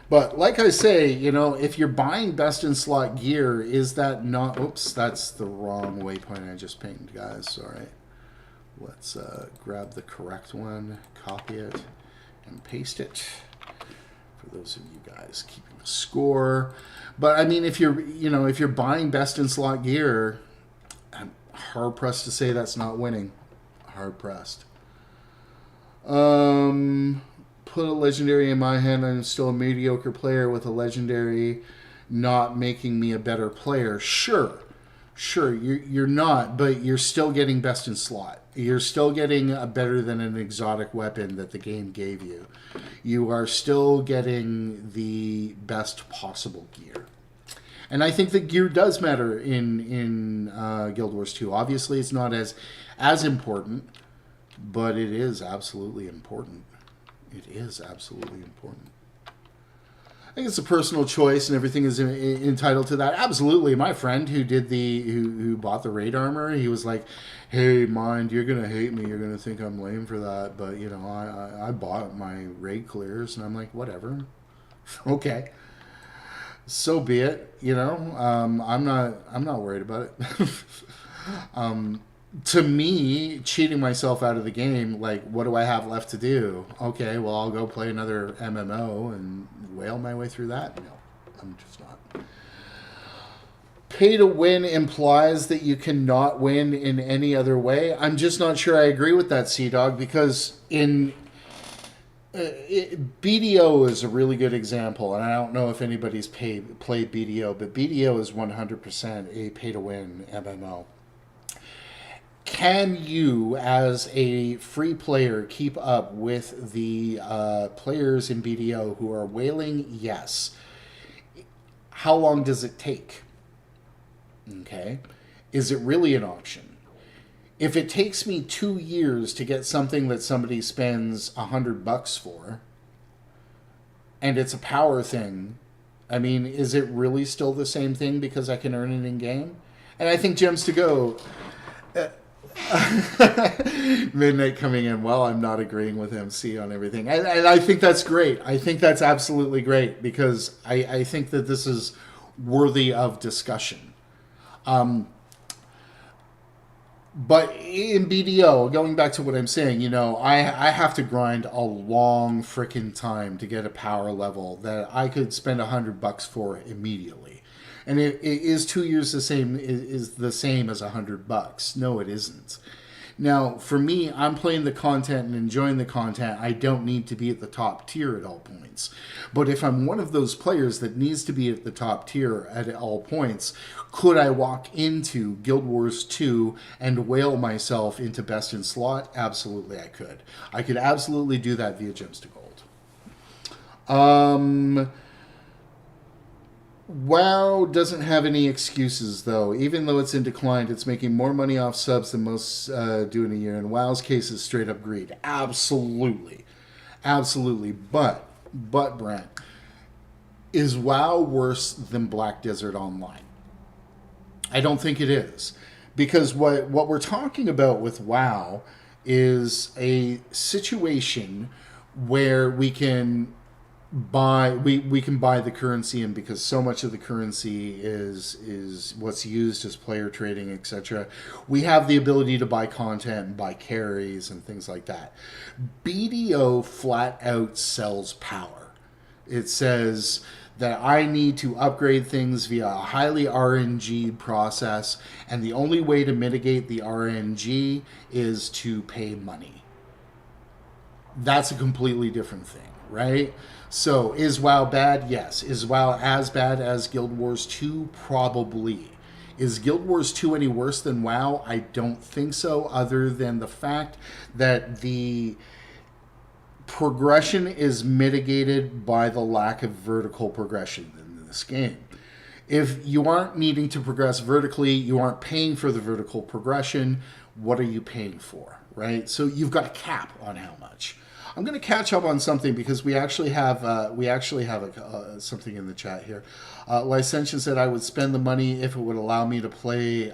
S1: But like I say, if you're buying best in slot gear, is that not... Oops, that's the wrong waypoint I just pinged, guys. Sorry. Let's grab the correct one, copy it, and paste it. For those of you guys keeping a score. But I mean, if you're buying best in slot gear, I'm hard pressed to say that's not winning. Hard pressed. Put a legendary in my hand. I'm still a mediocre player with a legendary, not making me a better player. Sure, you're not, but you're still getting best in slot. You're still getting a better than an exotic weapon that the game gave you. You are still getting the best possible gear. And I think that gear does matter in Guild Wars 2. Obviously, it's not as important, but it is absolutely important. It is absolutely important. I think it's a personal choice, and everything is entitled to that. Absolutely, my friend who bought the raid armor, he was like, "Hey, mind, you're gonna hate me. You're gonna think I'm lame for that, but I bought my raid clears," and I'm like, "Whatever, okay, so be it." I'm not worried about it. To me, cheating myself out of the game, like, what do I have left to do? Okay, well, I'll go play another MMO and whale my way through that. No, I'm just not. Pay to win implies that you cannot win in any other way. I'm just not sure I agree with that, Sea-Dog, because BDO is a really good example, and I don't know if anybody's played BDO, but BDO is 100% a pay-to-win MMO. Can you, as a free player, keep up with the players in BDO who are whaling? Yes. How long does it take? Okay. Is it really an option? If it takes me 2 years to get something that somebody spends $100 for, and it's a power thing, I mean, is it really still the same thing because I can earn it in game? And I think Gems to Go... Midnight coming in. Well, I'm not agreeing with MC on everything, and I think that's great. I think that's absolutely great, because I think that this is worthy of discussion. But in BDO, going back to what I'm saying, I have to grind a long frickin' time to get a power level that I could spend $100 for immediately. And it is 2 years is the same as $100. No, it isn't. Now, for me, I'm playing the content and enjoying the content. I don't need to be at the top tier at all points. But if I'm one of those players that needs to be at the top tier at all points, could I walk into Guild Wars 2 and whale myself into best in slot? Absolutely, I could. I could absolutely do that via Gems to Gold. WoW doesn't have any excuses, though. Even though it's in decline, it's making more money off subs than most do in a year. In WoW's case, is straight up greed. Absolutely. Absolutely. But, Brent, is WoW worse than Black Desert Online? I don't think it is. Because what we're talking about with WoW is a situation where we can we can buy the currency, and because so much of the currency is what's used as player trading, etc., we have the ability to buy content and buy carries and things like that. BDO flat out sells power. It says that I need to upgrade things via a highly RNG process, and the only way to mitigate the RNG is to pay money. That's a completely different thing, right? So, is WoW bad? Yes. Is WoW as bad as Guild Wars 2? Probably. Is Guild Wars 2 any worse than WoW? I don't think so, other than the fact that the progression is mitigated by the lack of vertical progression in this game. If you aren't needing to progress vertically, you aren't paying for the vertical progression, what are you paying for, right? So you've got a cap on how much. I'm going to catch up on something because we actually have something in the chat here. Licentian said I would spend the money if it would allow me to play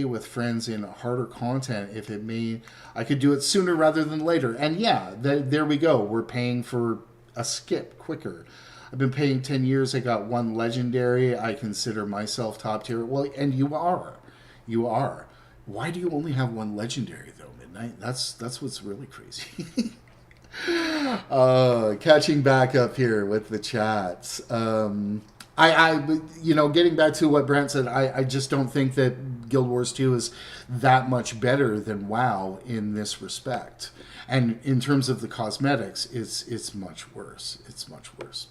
S1: with friends in harder content. If it may, I could do it sooner rather than later. And yeah, there we go. We're paying for a skip quicker. I've been paying 10 years. I got one legendary. I consider myself top tier. Well, and you are. Why do you only have one legendary though? That's what's really crazy. Catching back up here with the chats. Getting back to what Brant said, I just don't think that Guild Wars 2 is that much better than WoW in this respect. And in terms of the cosmetics, it's much worse. It's much worse.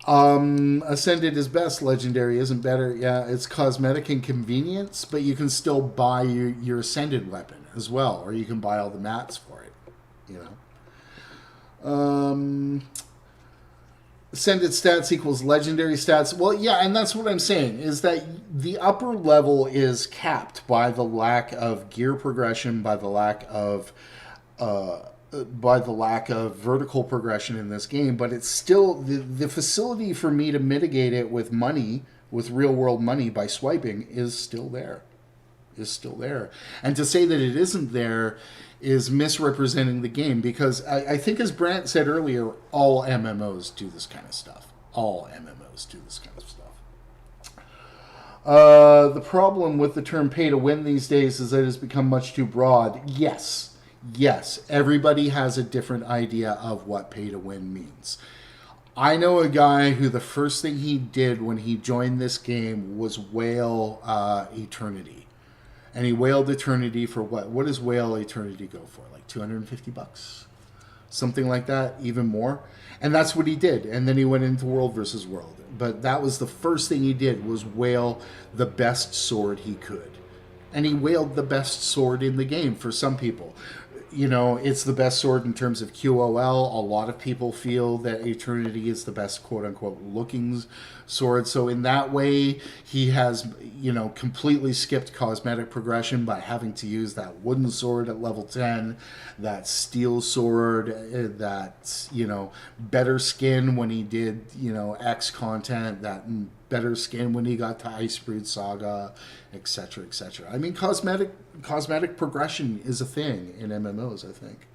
S1: Ascended is best. Legendary isn't better. Yeah, it's cosmetic and convenience, but you can still buy your Ascended weapon as well, or you can buy all the mats for it. Ascended stats equals legendary stats. Well, yeah, and that's what I'm saying, is that the upper level is capped by the lack of gear progression, by the lack of vertical progression in this game, but it's still the facility for me to mitigate it with money, with real world money by swiping is still there. And to say that it isn't there is misrepresenting the game, because I think, as Brant said earlier, all MMOs do this kind of stuff. The problem with the term pay to win these days is that it's become much too broad. Yes, everybody has a different idea of what pay to win means. I know a guy who the first thing he did when he joined this game was whale Eternity. And he whaled Eternity for what? What does whale Eternity go for? Like $250? Something like that, even more. And that's what he did. And then he went into World versus World. But that was the first thing he did, was whale the best sword he could. And he whaled the best sword in the game for some people. It's the best sword in terms of QOL. A lot of people feel that Eternity is the best quote-unquote looking sword. So in that way, he has, completely skipped cosmetic progression by having to use that wooden sword at level 10, that steel sword, that, better skin when he did, X content, that better skin when he got to Icebreed Saga, etc., etc. I mean, cosmetic progression is a thing in MMOs, I think.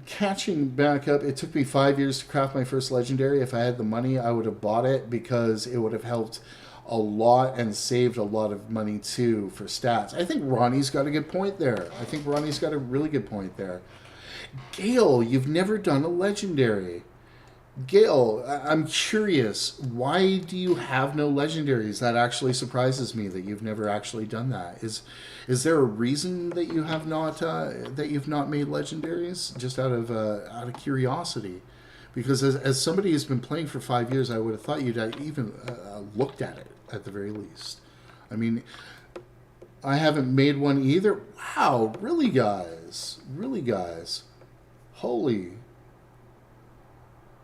S1: Catching back up, it took me 5 years to craft my first legendary. If I had the money, I would have bought it, because it would have helped a lot and saved a lot of money too for stats. I think Ronnie's got a good point there. Gale, you've never done a legendary. Gail, I'm curious. Why do you have no legendaries? That actually surprises me that you've never actually done that. Is there a reason that you've not made legendaries? Just out of curiosity, because as somebody who's been playing for 5 years, I would have thought you'd even looked at it at the very least. I mean, I haven't made one either. Wow, really, guys? Really, guys? Holy.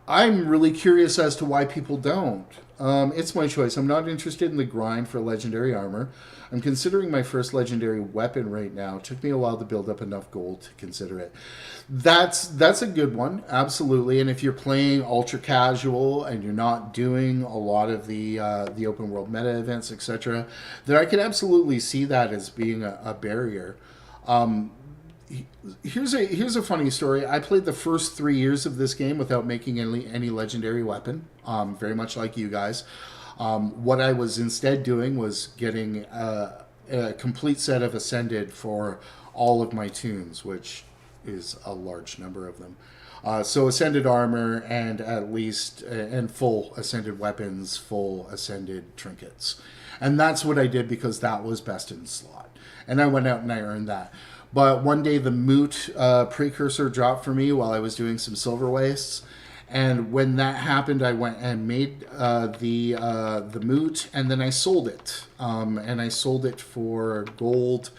S1: I'm really curious as to why people don't. It's my choice. I'm not interested in the grind for legendary armor. I'm considering my first legendary weapon right now. It took me a while to build up enough gold to consider it. That's a good one, absolutely. And if you're playing ultra casual and you're not doing a lot of the open world meta events, etc., then I can absolutely see that as being a barrier. Um, here's a funny story. I played the first 3 years of this game without making any legendary weapon. Very much like you guys. What I was instead doing was getting a complete set of Ascended for all of my tunes, which is a large number of them. So Ascended armor and at least and full Ascended weapons, full Ascended trinkets, and that's what I did because that was best in slot. And I went out and I earned that. But one day the moot precursor dropped for me while I was doing some silver wastes. And when that happened, I went and made the moot, and then I sold it. And I sold it for gold,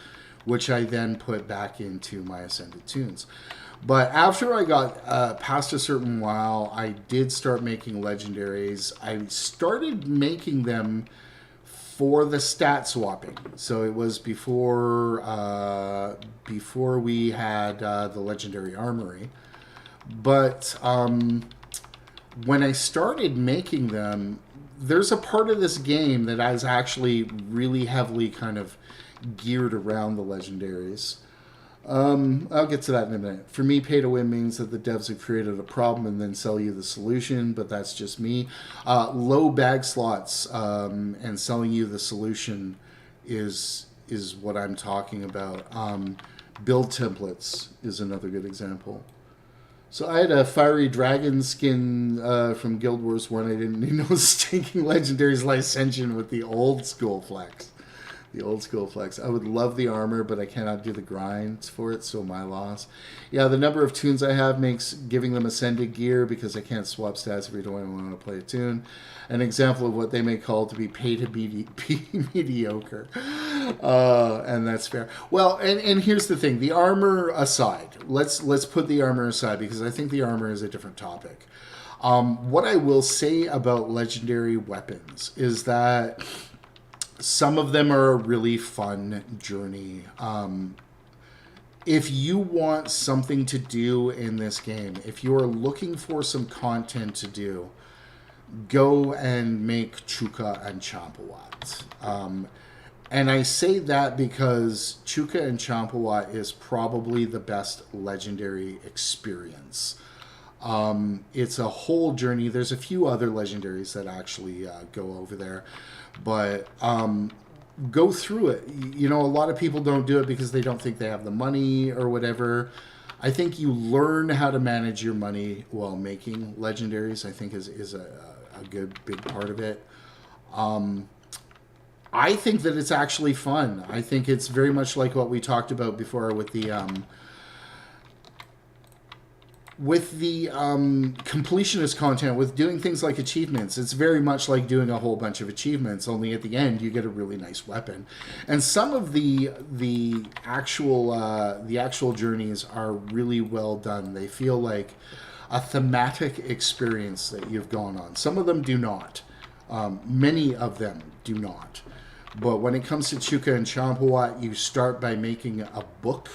S1: which I then put back into my Ascended tunes. But after I got past a certain while, I did start making legendaries. I started making them for the stat swapping. So it was before we had the legendary armory. But when I started making them, there's a part of this game that is actually really heavily kind of geared around the legendaries. I'll get to that in a minute. For me, pay to win means that the devs have created a problem and then sell you the solution, but that's just me. Low bag slots and selling you the solution is what I'm talking about. Build templates is another good example. So I had a fiery dragon skin from Guild Wars 1. I didn't even know stinking legendaries Licentian with the old school flex. The old school flex. I would love the armor, but I cannot do the grinds for it, so my loss. Yeah, the number of tunes I have makes giving them Ascended gear because I can't swap stats every time I want to play a tune. An example of what they may call to be pay to be mediocre. And that's fair. Well, and here's the thing. The armor aside. Let's put the armor aside because I think the armor is a different topic. What I will say about legendary weapons is that some of them are a really fun journey. If you want something to do in this game, if you are looking for some content to do, go and make Chuka and Champawat. And I say that because Chuka and Champawat is probably the best legendary experience. It's a whole journey. There's a few other legendaries that actually go over there. But go through it. You know, a lot of people don't do it because they don't think they have the money or whatever. I think you learn how to manage your money while making legendaries. I think is a good big part of it. I think that it's actually fun. I think it's very much like what we talked about before with the completionist content, with doing things like achievements. It's very much like doing a whole bunch of achievements, only at the end you get a really nice weapon. And some of the actual journeys are really well done. They feel like a thematic experience that you've gone on. Some of them do not. Many of them do not. But when it comes to Chuka and Champawat, you start by making a book.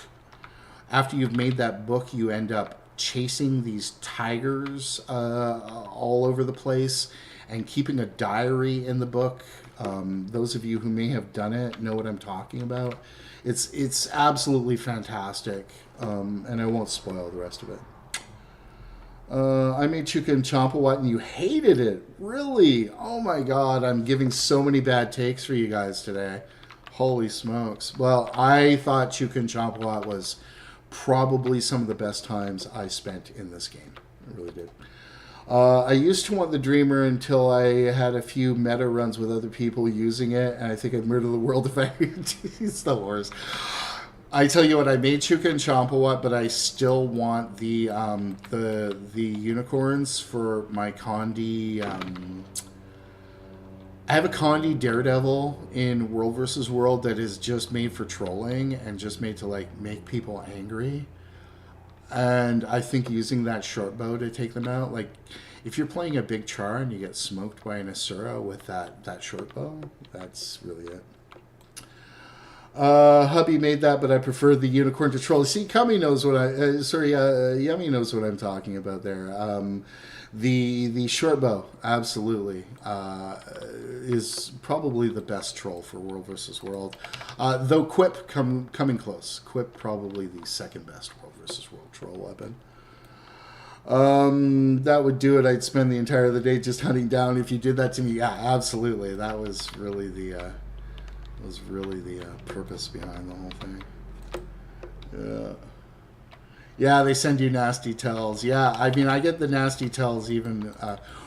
S1: After you've made that book, you end up chasing these tigers all over the place and keeping a diary in the book. Those of you who may have done it know what I'm talking about. It's absolutely fantastic, and I won't spoil the rest of it. I made Chuka and Champawat and you hated it. Really? Oh my god, I'm giving so many bad takes for you guys today. Holy smokes. Well, I thought Chuka and Champawat was probably some of the best times I spent in this game. I really did. I used to want the Dreamer until I had a few meta runs with other people using it, and I think I'd murder the world if I. It's the worst. I tell you what, I made Chuka and Champawat, but I still want the unicorns for my Condi. I have a Condi Daredevil in World versus World that is just made for trolling and just made to like make people angry. And I think using that short bow to take them out, like if you're playing a big char and you get smoked by an Asura with that short bow, that's really it. Hubby made that, but I prefer the unicorn to troll. See, Kami knows what Yummy knows what I'm talking about there. The short bow, absolutely, is probably the best troll for World versus World. Though Quip coming close. Quip probably the second best World versus World troll weapon. That would do it. I'd spend the entire of the day just hunting down. If you did that to me, yeah, absolutely. That was really the purpose behind the whole thing. Yeah. Yeah, they send you nasty tells. Yeah, I mean, I get the nasty tells even.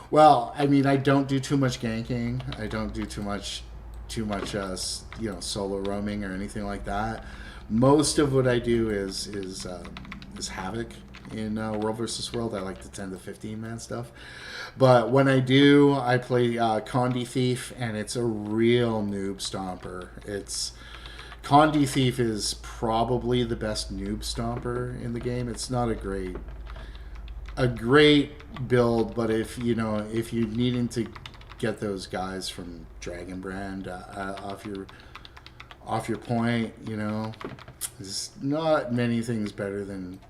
S1: Well, I mean, I don't do too much ganking. I don't do too much, solo roaming or anything like that. Most of what I do is havoc in World versus World. I like the 10 to 15 man stuff. But when I do, I play Condi Thief, and it's a real noob stomper. Condi Thief is probably the best noob stomper in the game. It's not a great build, but if you're needing to get those guys from Dragon Brand off your point, there's not many things better than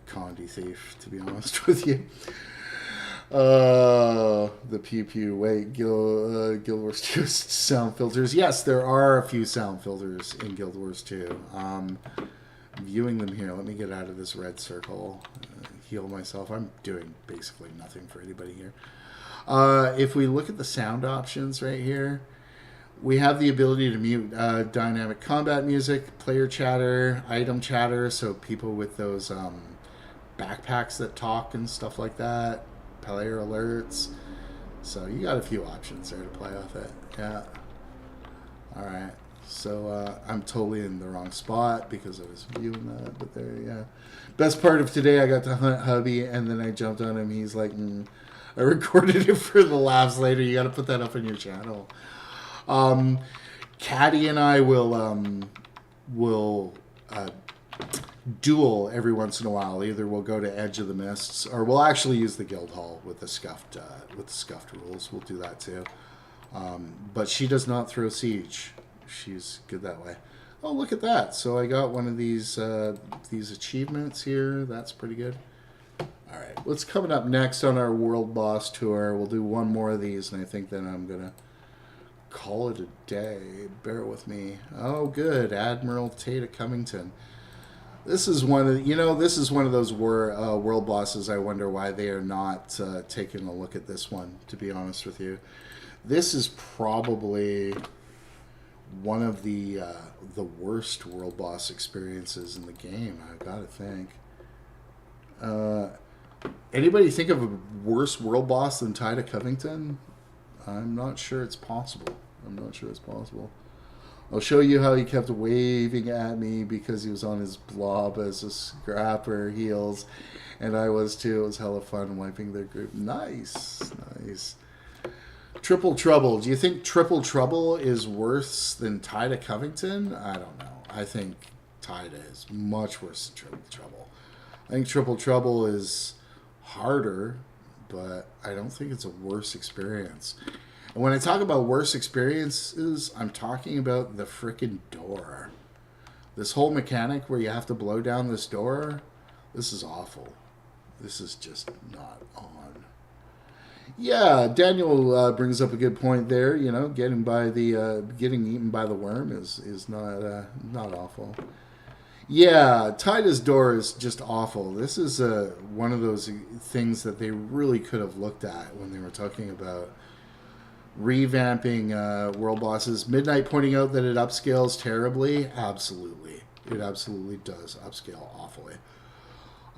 S1: Condi Thief, to be honest with you. The pew pew. Wait, Guild Wars 2 sound filters. Yes, there are a few sound filters in Guild Wars 2. Viewing them here. Let me get out of this red circle. Heal myself. I'm doing basically nothing for anybody here. If we look at the sound options right here, we have the ability to mute dynamic combat music, player chatter, item chatter, so people with those backpacks that talk and stuff like that. Player alerts. So you got a few options there to play with it. Yeah. Alright. So I'm totally in the wrong spot because I was viewing that, but there, yeah. Best part of today, I got to hunt Hubby, and then I jumped on him. He's like, I recorded it for the laughs later. You got to put that up on your channel. Caddy and I will duel every once in a while. Either we'll go to Edge of the Mists, or we'll actually use the guild hall with the scuffed rules. We'll do that too. But she does not throw siege. She's good that way. Oh, look at that! So I got one of these achievements here. That's pretty good. All right, what's coming up next on our World Boss Tour? We'll do one more of these, and I think then I'm gonna call it a day. Bear with me. Oh, good, Admiral Tata Cummington. This is one of those world bosses. I wonder why they are not taking a look at this one. To be honest with you, this is probably one of the worst world boss experiences in the game. I've got to think. Anybody think of a worse world boss than Tida Covington? I'm not sure it's possible. I'll show you how he kept waving at me because he was on his blob as a scrapper heals, and I was too. It was hella fun wiping their group. Nice. Triple Trouble. Do you think Triple Trouble is worse than Tida Covington? I don't know. I think Tida is much worse than Triple Trouble. I think Triple Trouble is harder, but I don't think it's a worse experience. And when I talk about worse experiences, I'm talking about the frickin' door. This whole mechanic where you have to blow down this door, this is awful. This is just not on. Yeah, Daniel brings up a good point there. Getting eaten by the worm is not awful. Yeah, Tida's door is just awful. This is one of those things that they really could have looked at when they were talking about revamping world bosses. Midnight pointing out that it upscales terribly. Absolutely. It absolutely does upscale awfully.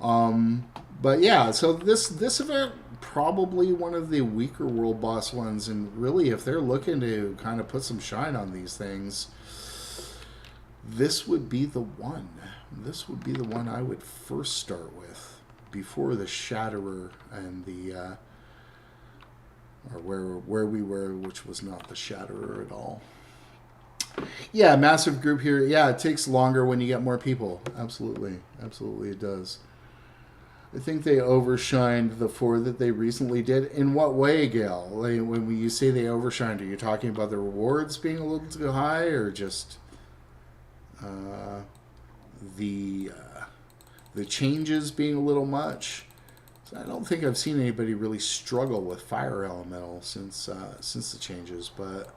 S1: But yeah, so this event probably one of the weaker world boss ones, and really, if they're looking to kind of put some shine on these things, this would be the one. This would be the one I would first start with before the Shatterer and the or where we were, which was not the Shatterer at all. Yeah, massive group here. Yeah, it takes longer when you get more people. Absolutely, absolutely, it does. I think they overshined the 4 that they recently did. In what way, Gail? Like, when you say they overshined, are you talking about the rewards being a little too high, or just the changes being a little much? So I don't think I've seen anybody really struggle with fire elemental since the changes. But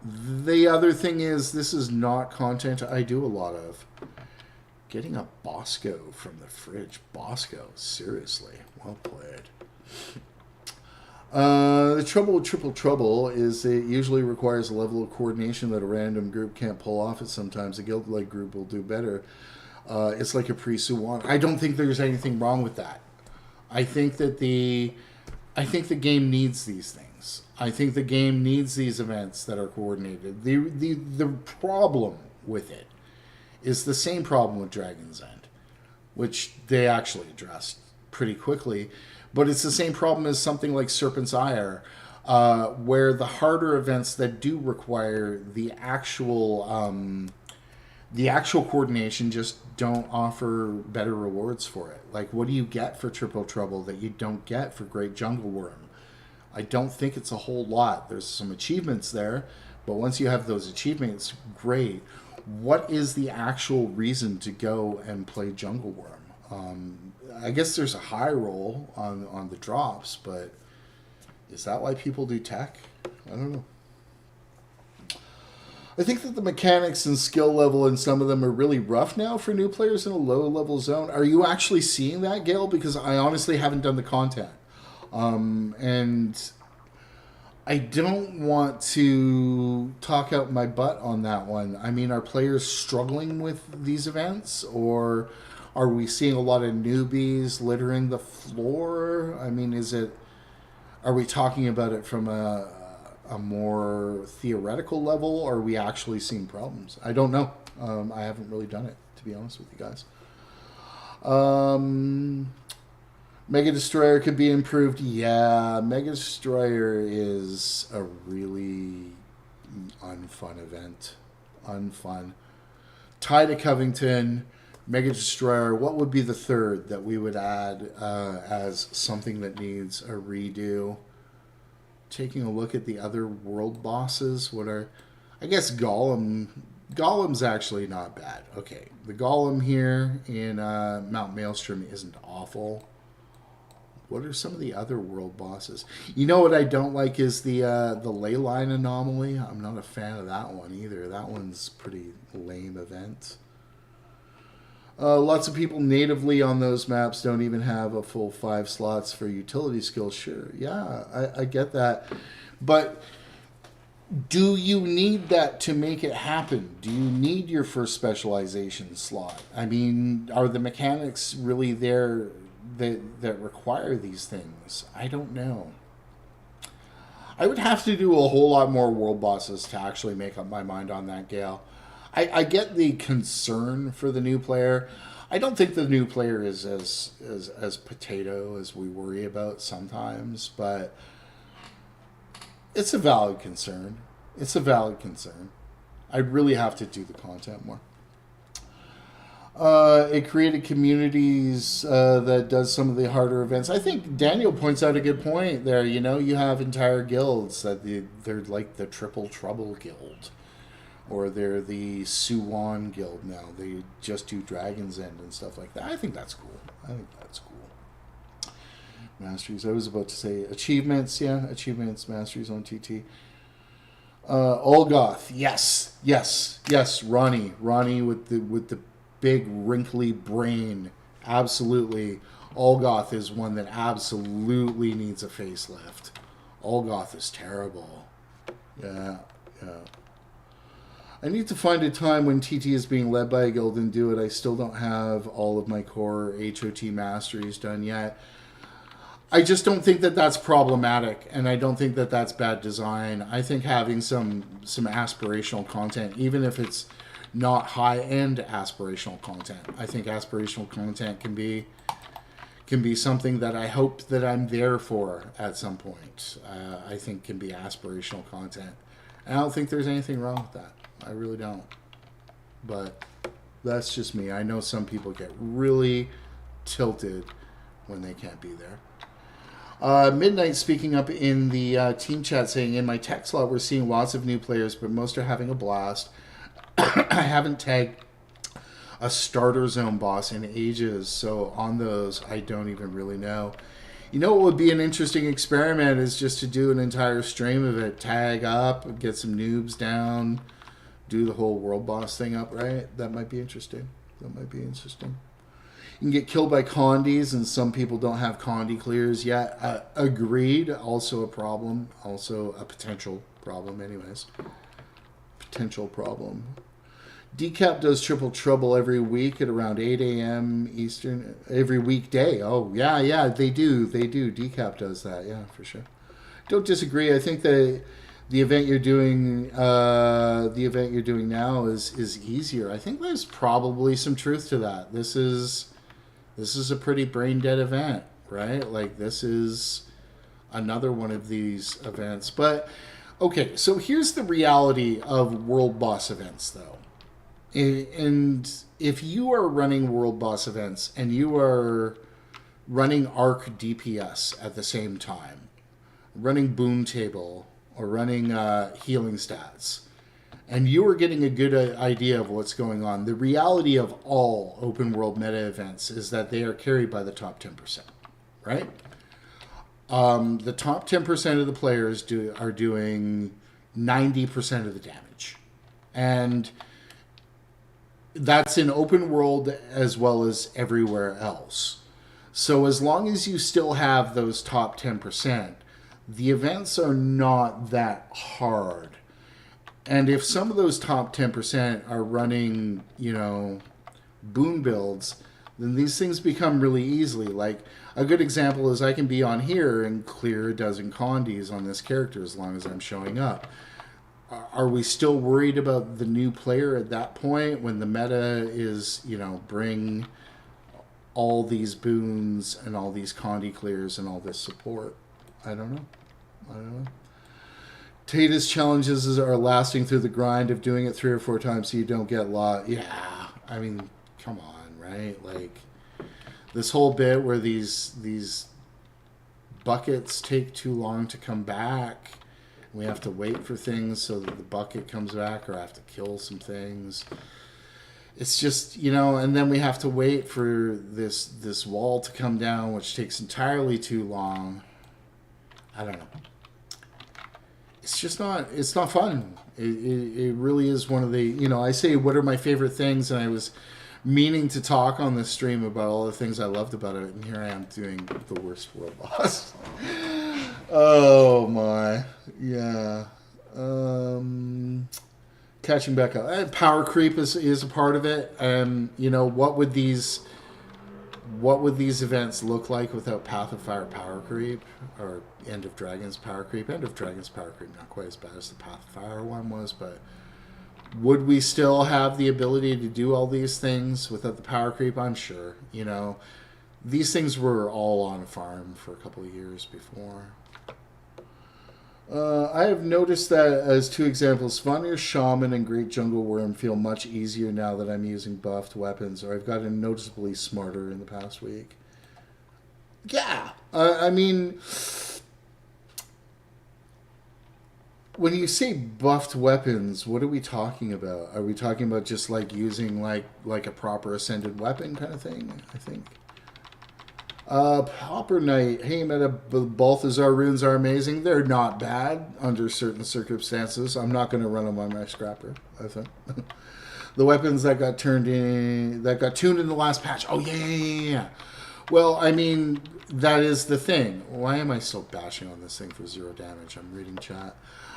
S1: the other thing is, this is not content I do a lot of. Getting a Bosco from the fridge. Bosco, seriously. Well played. The trouble with Triple Trouble is it usually requires a level of coordination that a random group can't pull off. It sometimes a guild-like group will do better. It's like a pre-Suwan. I don't think there's anything wrong with that. I think the game needs these things. I think the game needs these events that are coordinated. The problem with it is the same problem with Dragon's End, which they actually addressed pretty quickly. But it's the same problem as something like Serpent's Ire, where the harder events that do require the actual coordination just don't offer better rewards for it. Like, what do you get for Triple Trouble that you don't get for Great Jungle Worm? I don't think it's a whole lot. There's some achievements there, but once you have those achievements, great. What is the actual reason to go and play Jungle Worm? I guess there's a high roll on the drops, but is that why people do tech? I don't know. I think that the mechanics and skill level in some of them are really rough now for new players in a low-level zone. Are you actually seeing that, Gail? Because I honestly haven't done the content. And I don't want to talk out my butt on that one. I mean, are players struggling with these events, or are we seeing a lot of newbies littering the floor? I mean, are we talking about it from a more theoretical level, or are we actually seeing problems? I don't know. I haven't really done it, to be honest with you guys. Mega Destroyer could be improved. Yeah, Mega Destroyer is a really unfun event. Unfun. Tie to Covington, Mega Destroyer. What would be the third that we would add as something that needs a redo? Taking a look at the other world bosses. I guess Golem. Golem's actually not bad. Okay, the Golem here in Mount Maelstrom isn't awful. What are some of the other world bosses? You know what I don't like is the ley line anomaly. I'm not a fan of that one either. That one's pretty lame event. Lots of people natively on those maps don't even have a full 5 slots for utility skills. Sure, yeah, I get that. But do you need that to make it happen? Do you need your first specialization slot? I mean, are the mechanics really there that require these things? I don't know. I would have to do a whole lot more world bosses to actually make up my mind on that, Gale. I get the concern for the new player. I don't think the new player is as potato as we worry about sometimes, but it's a valid concern. It's a valid concern. I'd really have to do the content more. It created communities that does some of the harder events. I think Daniel points out a good point there. You know, you have entire guilds that they're like the Triple Trouble Guild, or they're the Suwan Guild now. They just do Dragon's End and stuff like that. I think that's cool. Masteries. I was about to say achievements. Yeah, achievements, masteries on TT. Olgoth. Yes. Ronnie with the big wrinkly brain. Absolutely. Olgoth is one that absolutely needs a facelift. Olgoth is terrible. Yeah. I need to find a time when TT is being led by a guild and do it. I still don't have all of my core HOT masteries done yet. I just don't think that that's problematic, and I don't think that that's bad design. I think having some aspirational content, even if it's not high-end aspirational content, I think aspirational content can be something that I hope that I'm there for at some point. I think can be aspirational content. And I don't think there's anything wrong with that. I really don't. But that's just me. I know some people get really tilted when they can't be there. Midnight speaking up in the team chat saying, in my tech slot, we're seeing lots of new players, but most are having a blast. I haven't tagged a starter zone boss in ages, so on those, I don't even really know. You know what would be an interesting experiment is just to do an entire stream of it. Tag up, get some noobs down, do the whole world boss thing up, right? That might be interesting. That might be interesting. You can get killed by condies, and some people don't have condi clears yet. Agreed. Also a problem. Also a potential problem anyways. Potential problem. Decap does Triple Trouble every week at around 8 a.m. Eastern. Every weekday. Oh, yeah, they do. Decap does that, yeah, for sure. Don't disagree. I think the event you're doing now is easier. I think there's probably some truth to that. This is a pretty brain dead event, right? Like, this is another one of these events. But okay, so here's the reality of world boss events, though. And if you are running world boss events and you are running arc DPS at the same time, running boon table or running healing stats, and you are getting a good idea of what's going on, the reality of all open world meta events is that they are carried by the top 10%, right? The top 10% of the players are doing 90% of the damage. And that's in open world as well as everywhere else. So as long as you still have those top 10%, the events are not that hard. And if some of those top 10% are running, boon builds, then these things become really easily. Like, a good example is I can be on here and clear a dozen condies on this character as long as I'm showing up. Are we still worried about the new player at that point when the meta is, bring all these boons and all these condi clears and all this support? I don't know. Tata's challenges are lasting through the grind of doing it 3 or 4 times so you don't get lost. Yeah, I mean, come on, right? Like, this whole bit where these buckets take too long to come back. We have to wait for things so that the bucket comes back, or I have to kill some things. It's just, and then we have to wait for this wall to come down, which takes entirely too long. I don't know. It's not fun. It really is one of the, I say, what are my favorite things? And I was meaning to talk on this stream about all the things I loved about it. And here I am doing the worst world boss. Oh my. Yeah. Catching back up. Power creep is a part of it. And, what would these events look like without Path of Fire power creep or End of Dragons power creep? End of Dragons power creep not quite as bad as the Path of Fire one was, but would we still have the ability to do all these things without the power creep? I'm sure. These things were all on farm for a couple of years before. I have noticed that as 2 examples, Vanir Shaman and Great Jungle Worm feel much easier now that I'm using buffed weapons, or I've gotten noticeably smarter in the past week. Yeah, I mean, when you say buffed weapons, what are we talking about? Are we talking about just like using like a proper ascended weapon kind of thing? I think. Popper Knight, hey Meta, Balthazar runes are amazing. They're not bad under certain circumstances. I'm not going to run them on my scrapper, I think. The weapons that got tuned in the last patch. Oh yeah. Well, I mean, that is the thing. Why am I still bashing on this thing for 0 damage? I'm reading chat.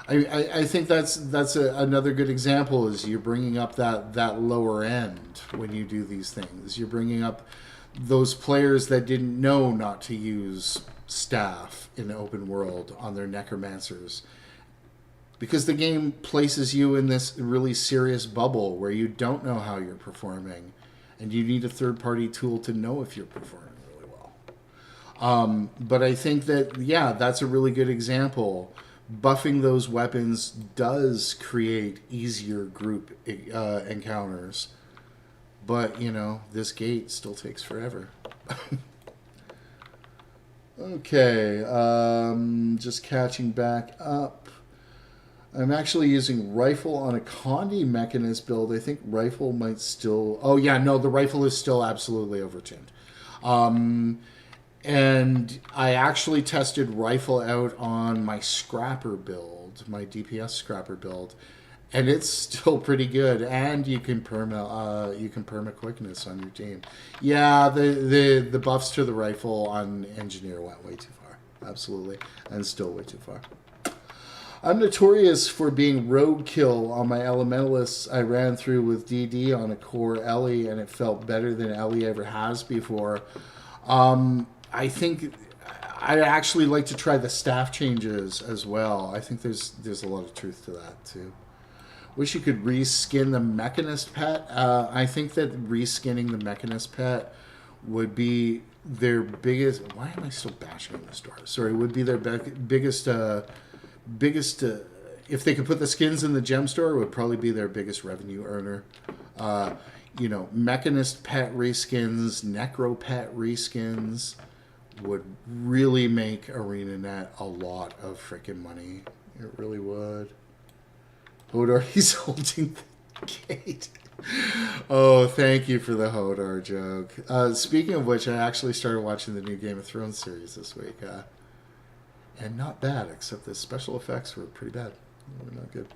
S1: I think that's another good example is you're bringing up that lower end when you do these things. You're bringing up those players that didn't know not to use staff in the open world on their necromancers. Because the game places you in this really serious bubble where you don't know how you're performing. And you need a third-party tool to know if you're performing really well. But I think that, yeah, that's a really good example. Buffing those weapons does create easier group encounters. But, you know, this gate still takes forever. Okay, just catching back up. I'm actually using rifle on a Condi Mechanist build. I think rifle might still... Oh, yeah, no, the rifle is still absolutely overtuned. And I actually tested rifle out on my Scrapper build, my DPS Scrapper build, and it's still pretty good. And you can perma quickness on your team. Yeah, the buffs to the rifle on Engineer went way too far. Absolutely. And still way too far. I'm notorious for being roadkill on my Elementalists I ran through with DD on a core Ellie, and it felt better than Ellie ever has before. I think I'd actually like to try the staff changes as well. I think there's a lot of truth to that too. Wish you could reskin the Mechanist pet. I think that reskinning the Mechanist pet would be their biggest... Why am I still bashing on this door? Sorry, would be their biggest... if they could put the skins in the gem store, it would probably be their biggest revenue earner. You know, Mechanist pet reskins, Necro pet reskins would really make ArenaNet a lot of freaking money. It really would. Hodor, he's holding the gate. Oh, thank you for the Hodor joke. Speaking of which, I actually started watching the new Game of Thrones series this week. And not bad, except the special effects were pretty bad. They were not good.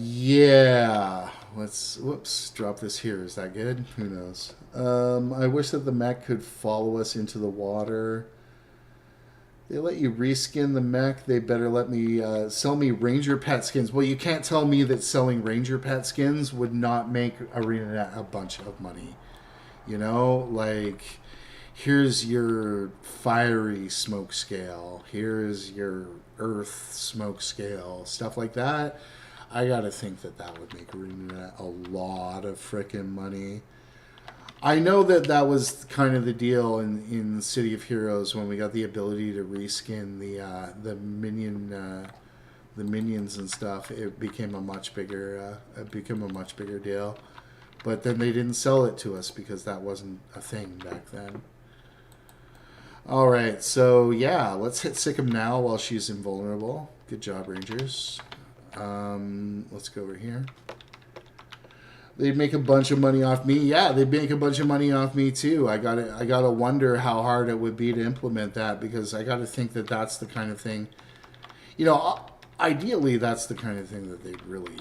S1: Yeah. Whoops, drop this here. Is that good? Who knows? I wish that the mech could follow us into the water. They let you reskin the mech. They better let me sell me Ranger pet skins. Well, you can't tell me that selling Ranger pet skins would not make ArenaNet a bunch of money. You know, like... Here's your fiery smoke scale. Here's your earth smoke scale. Stuff like that. I gotta think that would make ArenaNet a lot of frickin' money. I know that was kind of the deal in City of Heroes when we got the ability to reskin the minions and stuff. It became a much bigger deal. But then they didn't sell it to us because that wasn't a thing back then. All right, so yeah, let's hit Sikkim now while she's invulnerable. Good job, Rangers. Let's go over here. They'd make a bunch of money off me. Yeah, they'd make a bunch of money off me too. I gotta wonder how hard it would be to implement that, because I gotta think that that's the kind of thing. You know, ideally, that's the kind of thing that they'd really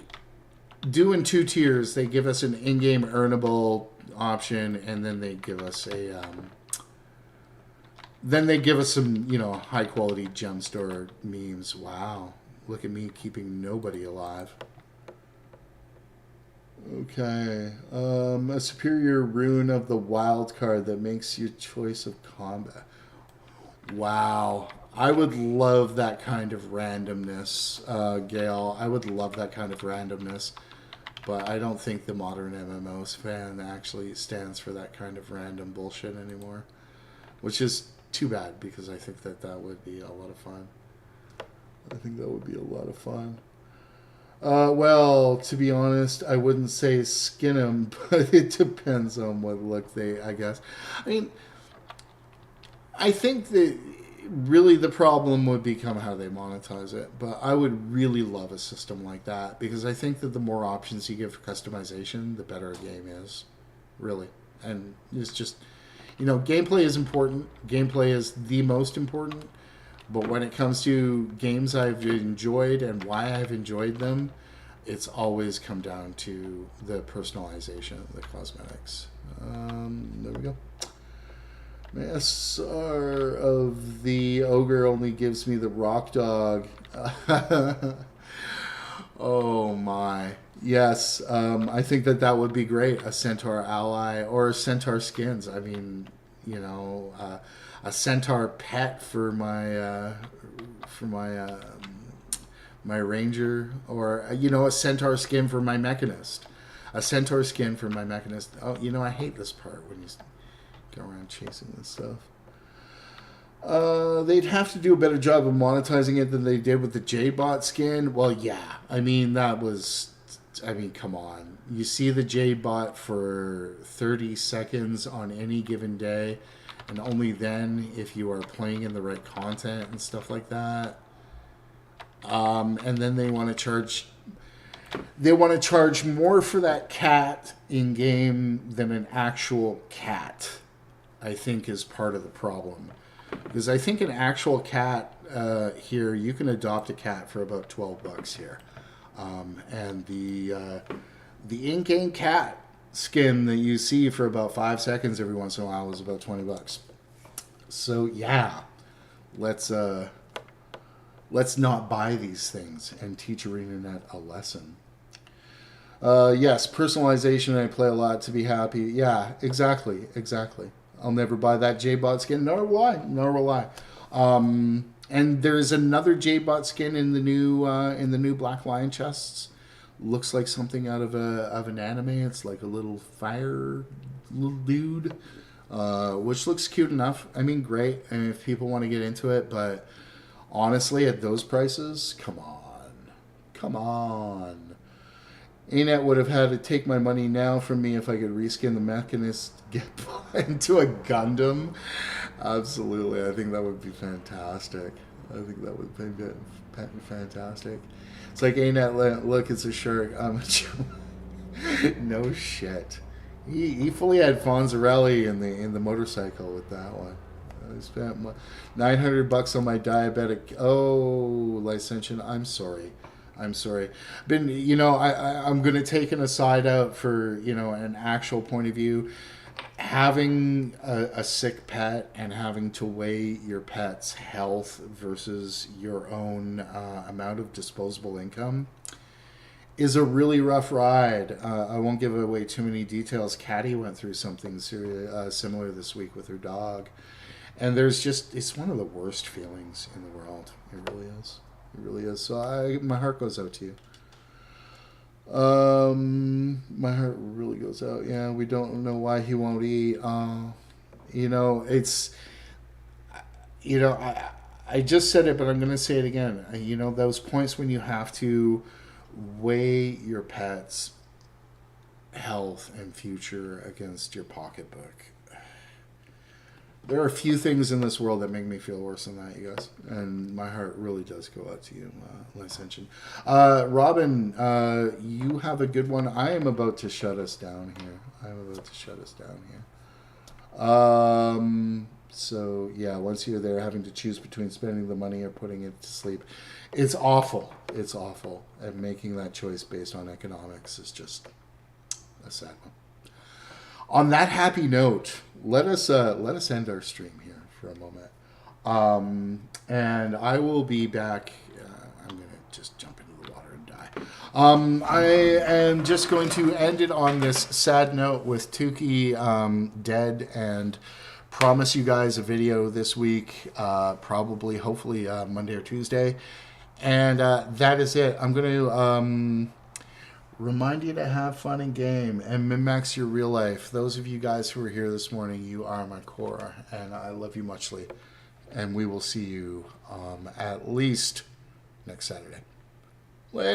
S1: do in 2 tiers. They give us an in-game earnable option, and then they give us a. Then they give us some, you know, high-quality gem store memes. Wow. Look at me keeping nobody alive. Okay. A superior rune of the wild card that makes your choice of combat. Wow. I would love that kind of randomness, Gail. I would love that kind of randomness. But I don't think the modern MMOs fan actually stands for that kind of random bullshit anymore. Which is... too bad, because I think that would be a lot of fun. Well, to be honest, I wouldn't say skin them, but it depends on what look I guess. I mean, I think that really the problem would become how they monetize it, but I would really love a system like that, because I think that the more options you give for customization, the better a game is. Really. And it's just... You know, gameplay is important. Gameplay is the most important. But when it comes to games I've enjoyed and why I've enjoyed them, it's always come down to the personalization of the cosmetics. There we go. Massar of the Ogre only gives me the rock dog. Oh my. Yes, I think that would be great. A centaur ally or centaur skins. I mean, you know, a centaur pet for my my ranger, or you know, a centaur skin for my mechanist. A centaur skin for my mechanist. Oh, you know, I hate this part when you go around chasing this stuff. They'd have to do a better job of monetizing it than they did with the J-Bot skin. Well, yeah. I mean, come on. You see the J-Bot for 30 seconds on any given day, and only then if you are playing in the right content and stuff like that. And then they want to charge more for that cat in game than an actual cat, I think, is part of the problem. Because I think an actual cat here, you can adopt a cat for about $12 here. And the in-game cat skin that you see for about 5 seconds every once in a while is about $20. So yeah, let's not buy these things and teach ArenaNet a lesson. Yes, personalization. I play a lot to be happy. Yeah, exactly. I'll never buy that J-Bot skin, nor will I. And there's another J-Bot skin in the new Black Lion chests. Looks like something out of an anime. It's like a little fire little dude, which looks cute enough. I mean, great. And if people want to get into it, but honestly, at those prices, come on. ANET would have had to take my money now from me if I could reskin the mechanist, get into a Gundam. Absolutely. I think that would be fantastic. Fantastic. It's like, ANET, look, it's a shirt. No shit. He fully had Fonzarelli in the motorcycle with that one. I spent $900 on my diabetic. Oh, Licentian, I'm sorry. I'm going to take an aside out for, an actual point of view. Having a sick pet and having to weigh your pet's health versus your own amount of disposable income is a really rough ride. I won't give away too many details. Caddy went through something similar this week with her dog. And it's one of the worst feelings in the world. It really is. So my heart goes out to you. My heart really goes out. Yeah, we don't know why he won't eat. I just said it, but I'm going to say it again. Those points when you have to weigh your pet's health and future against your pocketbook. There are a few things in this world that make me feel worse than that, you guys. And my heart really does go out to you, Licentian. Robin, you have a good one. I am about to shut us down here. So, yeah, once you're there, having to choose between spending the money or putting it to sleep, it's awful. And making that choice based on economics is just a sad one. On that happy note, let us end our stream here for a moment, and I will be back. I'm going to just jump into the water and die. I am just going to end it on this sad note with Tukey dead, and promise you guys a video this week, hopefully Monday or Tuesday, and that is it. I'm going to remind you to have fun in game and min-max your real life. Those of you guys who are here this morning, you are my core, and I love you muchly. And we will see you at least next Saturday.